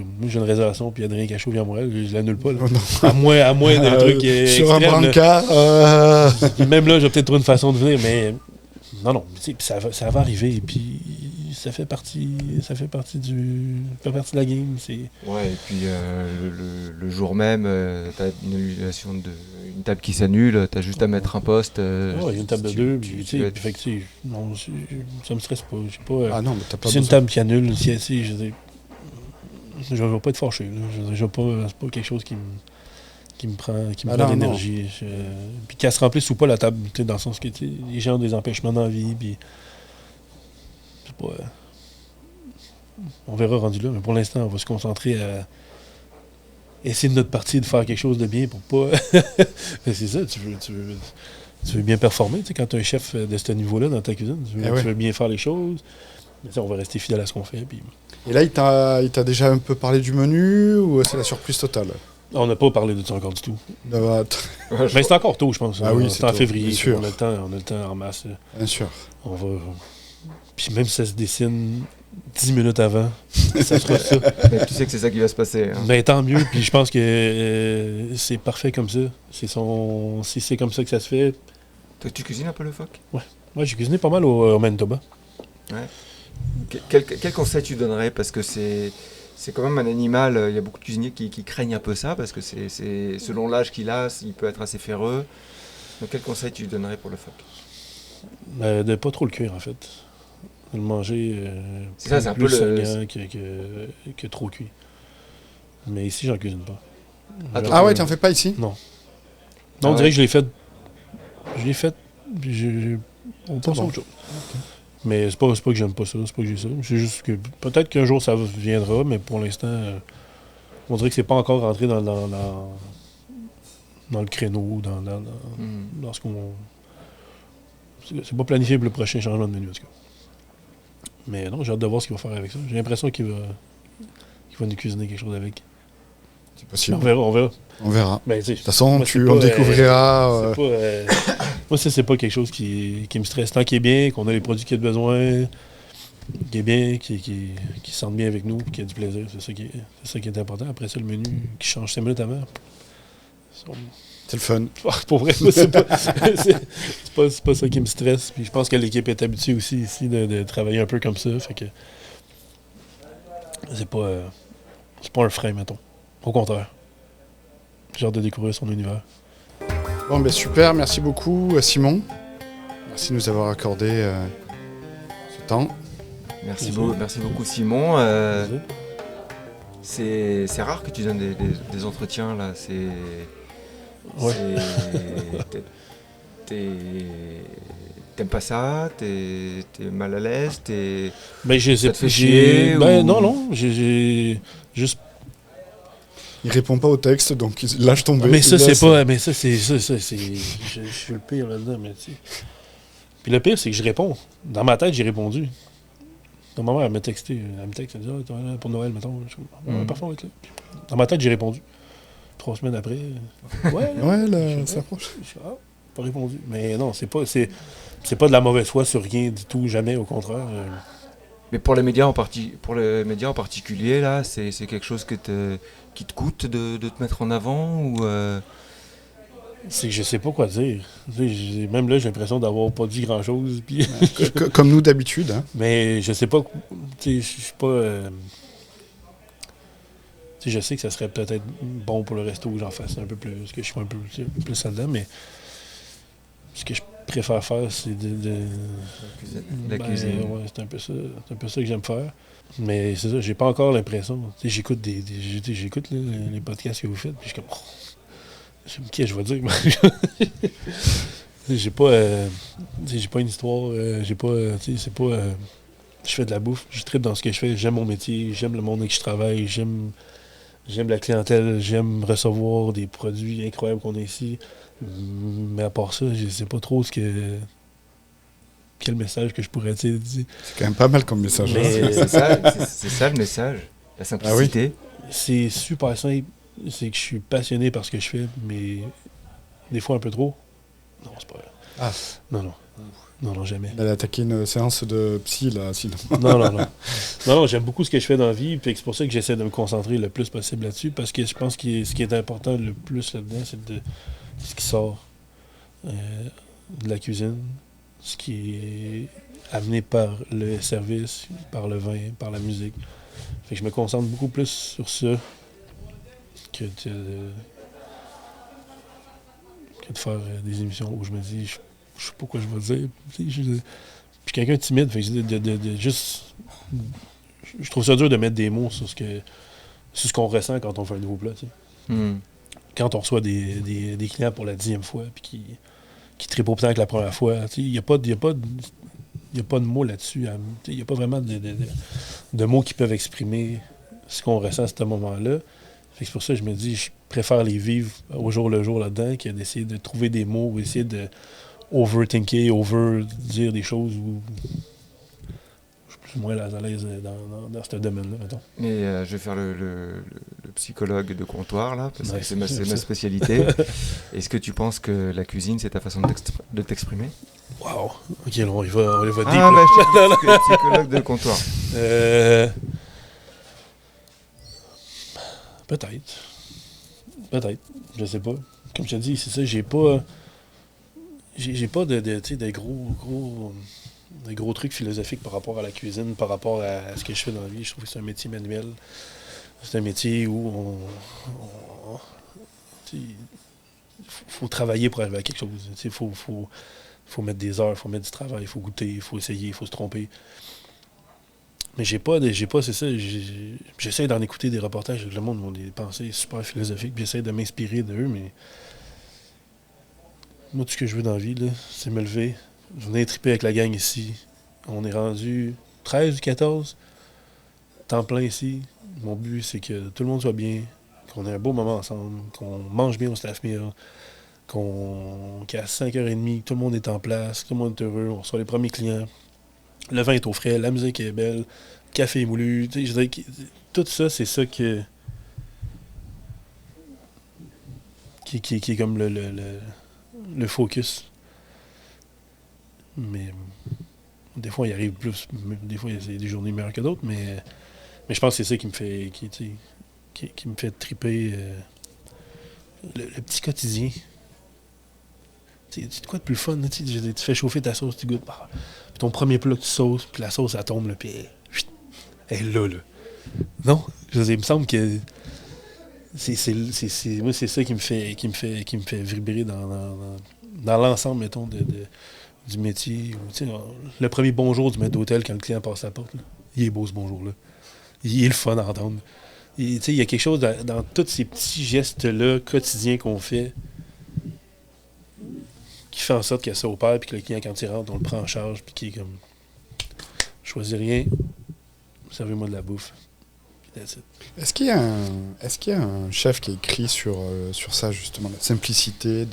moi j'ai une réservation, puis Adrien Cachot vient à Montréal, je l'annule pas. Là. À moins d'un truc sur extrême, un brancard. Même là, j'ai peut-être trouvé une façon de venir, mais non, ça va arriver, et puis ça fait partie de la game. Ouais, et puis le jour même, tu as une annulation une table qui s'annule, tu as juste à mettre un poste. Il y a une table de deux, puis non, ça me stresse pas. Ah non, mais t'as pas c'est une table qui annule, je ne vais pas être fâché. C'est pas quelque chose qui me prend d'énergie. Puis qu'elle se remplisse ou pas la table, dans le sens que les gens ont des empêchements dans la vie, puis c'est pas... on verra rendu là, mais pour l'instant, on va se concentrer à essayer de notre partie de faire quelque chose de bien pour pas... c'est ça, tu veux bien performer, quand tu es un chef de ce niveau-là dans ta cuisine, tu veux bien faire les choses, mais on va rester fidèle à ce qu'on fait. Puis... Et là, il t'a déjà un peu parlé du menu ou c'est la surprise totale? On n'a pas parlé de ça encore du tout. Ouais, Mais c'est encore tôt, je pense. Ah oui, c'est en tôt, février. bien sûr. On a le temps en masse. bien sûr. On va. Puis même si ça se dessine 10 minutes avant, ça sera ça. Mais tu sais que c'est ça qui va se passer. Hein. Ben, tant mieux. Puis je pense que c'est parfait comme ça. Si c'est comme ça que ça se fait. Toi, tu cuisines un peu le phoque? Moi, j'ai cuisiné pas mal au Manitoba. Ouais. Quel conseil tu donnerais? Parce que c'est quand même un animal, il y a beaucoup de cuisiniers qui craignent un peu ça, parce que c'est selon l'âge qu'il a, il peut être assez féreux. Donc quel conseil tu donnerais pour le phoque? De pas trop le cuire, en fait. De le manger c'est ça, c'est un plus peu le... saignant que trop cuit. Mais ici, j'en cuisine pas. Ah ouais, t'en fais pas ici? Non. Ah On ouais. dirait que je l'ai fait. Puis on passe à autre chose. Ok. Mais c'est pas que j'aime pas ça, c'est pas que j'ai ça. C'est juste que peut-être qu'un jour ça viendra, mais pour l'instant, on dirait que c'est pas encore rentré dans le créneau, dans ce qu'on. C'est pas planifié pour le prochain changement de menu, en tout cas. Mais non, j'ai hâte de voir ce qu'il va faire avec ça. J'ai l'impression qu'il va nous cuisiner quelque chose avec. C'est possible. On verra. On verra. Mais, De toute façon, moi, on découvrira. c'est pas, moi, ça, c'est pas quelque chose qui me stresse. Tant qu'il est bien, qu'on a les produits qu'il a besoin, qu'il est bien, qu'il se sente bien avec nous, qu'il y a du plaisir, c'est ça qui est important. Après ça, le menu qui change 5 minutes avant. C'est le fun. Pour vrai, moi, c'est pas ça qui me stresse. Puis je pense que l'équipe est habituée aussi ici de travailler un peu comme ça. Fait que c'est pas un frein, mettons. Au contraire. J'ai hâte de découvrir son univers. Bon, ben super. Merci beaucoup, Simon. Merci de nous avoir accordé ce temps. Merci beaucoup Simon. C'est rare que tu donnes des entretiens là. Ouais. T'aimes pas ça? T'es mal à l'aise? Ben, ça te fait chier? Ben, ou... non. J'ai juste. Il répond pas au texte, donc il lâche tomber. Mais ça, Il c'est laisse. pas. Mais ça, c'est. Je suis le pire là-dedans, mais tu sais. Puis le pire, c'est que je réponds. Dans ma tête, j'ai répondu. Donc, ma mère, elle m'a texté. Elle me texte, elle dit, t'es là pour Noël, mettons. Parfois, on va être là. Puis, dans ma tête, j'ai répondu. 3 semaines après. Ouais, Ouais, ça approche. Pas répondu. Mais non, c'est pas de la mauvaise foi sur rien du tout, jamais, au contraire. Mais pour les médias en particulier, là, c'est quelque chose qui te coûte de te mettre en avant ou C'est que je sais pas quoi dire. Même là, j'ai l'impression d'avoir pas dit grand-chose. Puis Comme nous d'habitude. Hein. mais je sais pas. Je suis pas. Je sais que ça serait peut-être bon pour le resto que j'en fasse un peu plus, que je sois un peu plus là-dedans, mais ce que je préfère faire, c'est la cuisine. Ouais, c'est un peu ça que j'aime faire. Mais c'est ça, j'ai pas encore l'impression. J'écoute j'écoute là, les podcasts que vous faites, puis je suis comme. Qu'est-ce que je vais dire? J'ai pas une histoire, j'ai pas. C'est pas. Je fais de la bouffe, je tripe dans ce que je fais, j'aime mon métier, j'aime le monde avec qui je travaille, j'aime la clientèle, j'aime recevoir des produits incroyables qu'on a ici. Mais à part ça, je sais pas trop quel message que je pourrais dire. C'est quand même pas mal comme message. Mais- Hein. C'est ça le message, la simplicité. C'est super simple. C'est que je suis passionné par ce que je fais, mais des fois un peu trop. Non, c'est pas vrai. Ah. Non, jamais. Elle a attaqué une séance de psy, là, sinon. Non, j'aime beaucoup ce que je fais dans la vie, puis c'est pour ça que j'essaie de me concentrer le plus possible là-dessus, parce que je pense que ce qui est important le plus là-dedans, c'est ce qui sort de la cuisine, ce qui est amené par le service, par le vin, par la musique. Fait que je me concentre beaucoup plus sur ça que de faire des émissions où je me dis, je sais pas quoi je vais dire. Je suis quelqu'un de timide, fait que de juste. Je trouve ça dur de mettre des mots sur ce qu'on ressent quand on fait un nouveau plat. Tu sais. Quand on reçoit des clients pour la 10e fois, puis qui trippent autant que la première fois, il n'y a pas de mots là-dessus. Il n'y a pas vraiment de mots qui peuvent exprimer ce qu'on ressent à ce moment-là. Fait que c'est pour ça que je me dis, je préfère les vivre au jour le jour là-dedans que d'essayer de trouver des mots ou essayer de overthinker, dire des choses où je suis plus ou moins à l'aise dans ce domaine-là, mettons. Mais je vais faire le psychologue de comptoir, là, parce que c'est ma ça. spécialité. Est-ce que tu penses que la cuisine, c'est ta façon de t'exprimer? Wow! Ok, là, on y va deep. Ah, bah, je te dis psychologue de comptoir. Peut-être. Je sais pas. Comme je te dis, c'est ça, j'ai pas de gros trucs philosophiques par rapport à la cuisine, par rapport à ce que je fais dans la vie. Je trouve que c'est un métier manuel. C'est un métier où il faut travailler pour arriver à quelque chose. Il faut mettre des heures, il faut mettre du travail, il faut goûter, il faut essayer, il faut se tromper. Mais c'est ça, j'essaie d'en écouter des reportages avec le monde, ont des pensées super philosophiques, puis j'essaie de m'inspirer d'eux, mais moi, tout ce que je veux dans la vie, là, c'est me lever, venir triper avec la gang ici. On est rendu 13 ou 14, temps plein ici. Mon but, c'est que tout le monde soit bien, qu'on ait un beau moment ensemble, qu'on mange bien au staff meal, qu'à 5h30, tout le monde est en place, tout le monde est heureux, on reçoit les premiers clients. Le vin est au frais, la musique est belle, le café est moulu. Je dirais que tout ça, c'est ça qui est comme le focus. Mais des fois, il arrive plus. Des fois, il y a des journées meilleures que d'autres, mais je pense que c'est ça qui me fait qui me fait triper le petit quotidien. Tu sais, quoi de plus fun, tu fais chauffer ta sauce, tu goûtes. Puis ton premier plat que tu sauces, puis la sauce, elle tombe, là, puis elle est là. Non? Il me semble que moi, c'est ça qui me fait vibrer dans l'ensemble, mettons, du métier. Le premier bonjour du maître d'hôtel quand le client passe à la porte, là, il est beau ce bonjour-là. Il est le fun à entendre. Il y a quelque chose dans tous ces petits gestes-là quotidiens qu'on fait qui fait en sorte qu'il y a ça au père, puis que le client, quand il rentre, on le prend en charge, puis qu'il est comme je choisis rien, servez-moi de la bouffe. Est-ce qu'il y a un chef qui a écrit sur ça, justement, la simplicité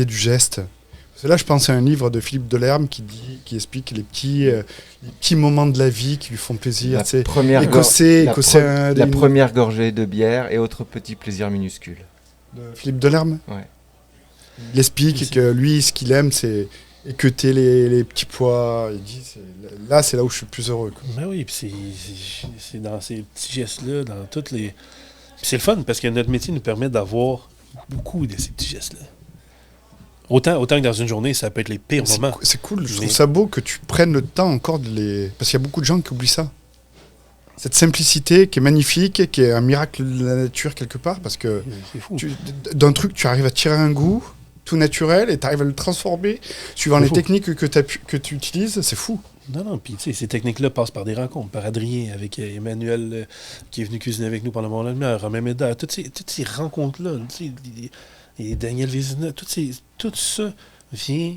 du geste? Parce que là, je pense à un livre de Philippe Delerme qui explique les petits moments de la vie qui lui font plaisir. La première gorgée de bière et autres petits plaisirs minuscules. De Philippe Delerme? Ouais. Il explique que lui, ce qu'il aime, c'est équeuter les petits pois. Il dit, c'est là où je suis le plus heureux. Quoi. Ben oui, puis c'est dans ces petits gestes-là, dans toutes les... Puis c'est le fun, parce que notre métier nous permet d'avoir beaucoup de ces petits gestes-là. Autant que dans une journée, ça peut être les pires moments. C'est cool, je trouve ça beau que tu prennes le temps encore de les... Parce qu'il y a beaucoup de gens qui oublient ça. Cette simplicité qui est magnifique, qui est un miracle de la nature quelque part, parce que c'est fou. D'un truc, tu arrives à tirer un goût tout naturel et tu arrives à le transformer suivant les techniques que tu utilises, c'est fou. Non, puis tu sais, ces techniques-là passent par des rencontres, par Adrien, avec Emmanuel, qui est venu cuisiner avec nous pendant mon lumière, Romain Médard, toutes ces rencontres-là, tu sais, et Daniel Vézina, tout ça vient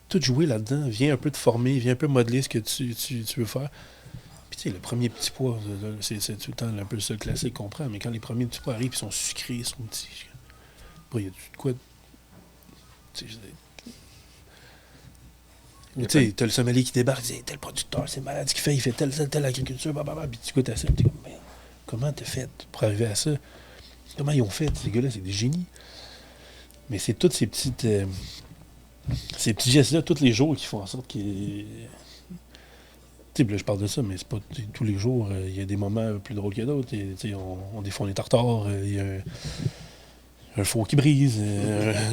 tout jouer là-dedans, vient un peu te former, vient un peu modeler ce que tu veux faire. Puis tu sais, le premier petit pois, c'est tout le temps un peu ça classique qu'on prend, mais quand les premiers petits pois arrivent, ils sont sucrés, ils sont petits. Il y a de quoi... Tu sais, t'as le sommelier qui débarque, il dit tel producteur, c'est malade ce qu'il fait, il fait telle agriculture, puis tu goûtes à ça, puis mais comment t'as fait pour arriver à ça? Comment ils ont fait? Ces gars-là, c'est des génies. Mais c'est tous ces petits gestes-là, tous les jours, qui font en sorte qu'ils... Tu sais, là, je parle de ça, mais c'est pas tous les jours. Il y a des moments plus drôles que d'autres. Des fois, on est en retard. Il y a un four qui brise.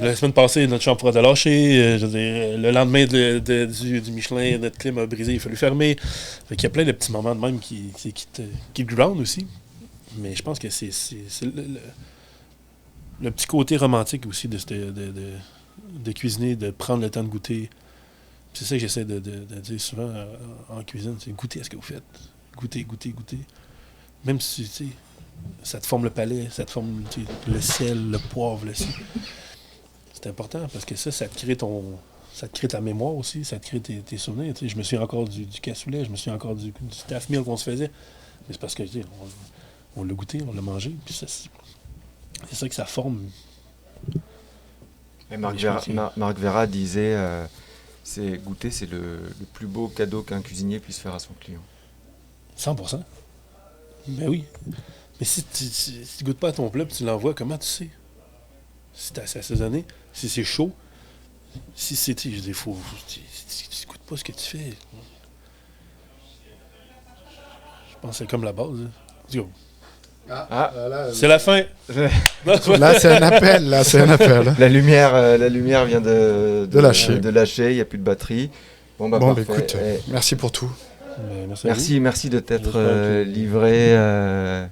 La semaine passée, notre chambre froide a lâché. Le lendemain du Michelin, notre clim a brisé, il a fallu fermer. Fait qu'il y a plein de petits moments de même qui te ground aussi. Mais je pense que c'est le petit côté romantique aussi de cuisiner, de prendre le temps de goûter. C'est ça que j'essaie de dire souvent en cuisine, c'est goûter à ce que vous faites. Goûter. Même si, tu sais, ça te forme le palais, ça te forme le sel, le poivre, le ci. C'est important parce que ça te crée ta mémoire aussi, ça te crée tes souvenirs. Tu sais, je me souviens encore du cassoulet, je me souviens encore du staff meal qu'on se faisait. Mais c'est parce que, tu sais, on l'a goûté, on l'a mangé, puis c'est ça que ça forme. Et Marc Vera disait... c'est goûter, c'est le plus beau cadeau qu'un cuisinier puisse faire à son client. 100%. Ben oui. Mais si tu goûtes pas à ton plat et tu l'envoies, comment tu sais? Si t'es assez assaisonné, si c'est chaud, si c'est... Tu goûtes pas ce que tu fais. Je pense que c'est comme la base. Hein. C'est la fin. Là, c'est un appel. La lumière vient de lâcher. Il n'y a plus de batterie. Bon, écoute, merci pour tout. Merci de t'être livré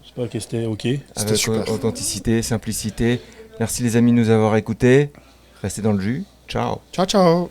j'espère que c'était OK. Avec super. Authenticité, simplicité. Merci les amis de nous avoir écoutés. Restez dans le jus. Ciao. Ciao.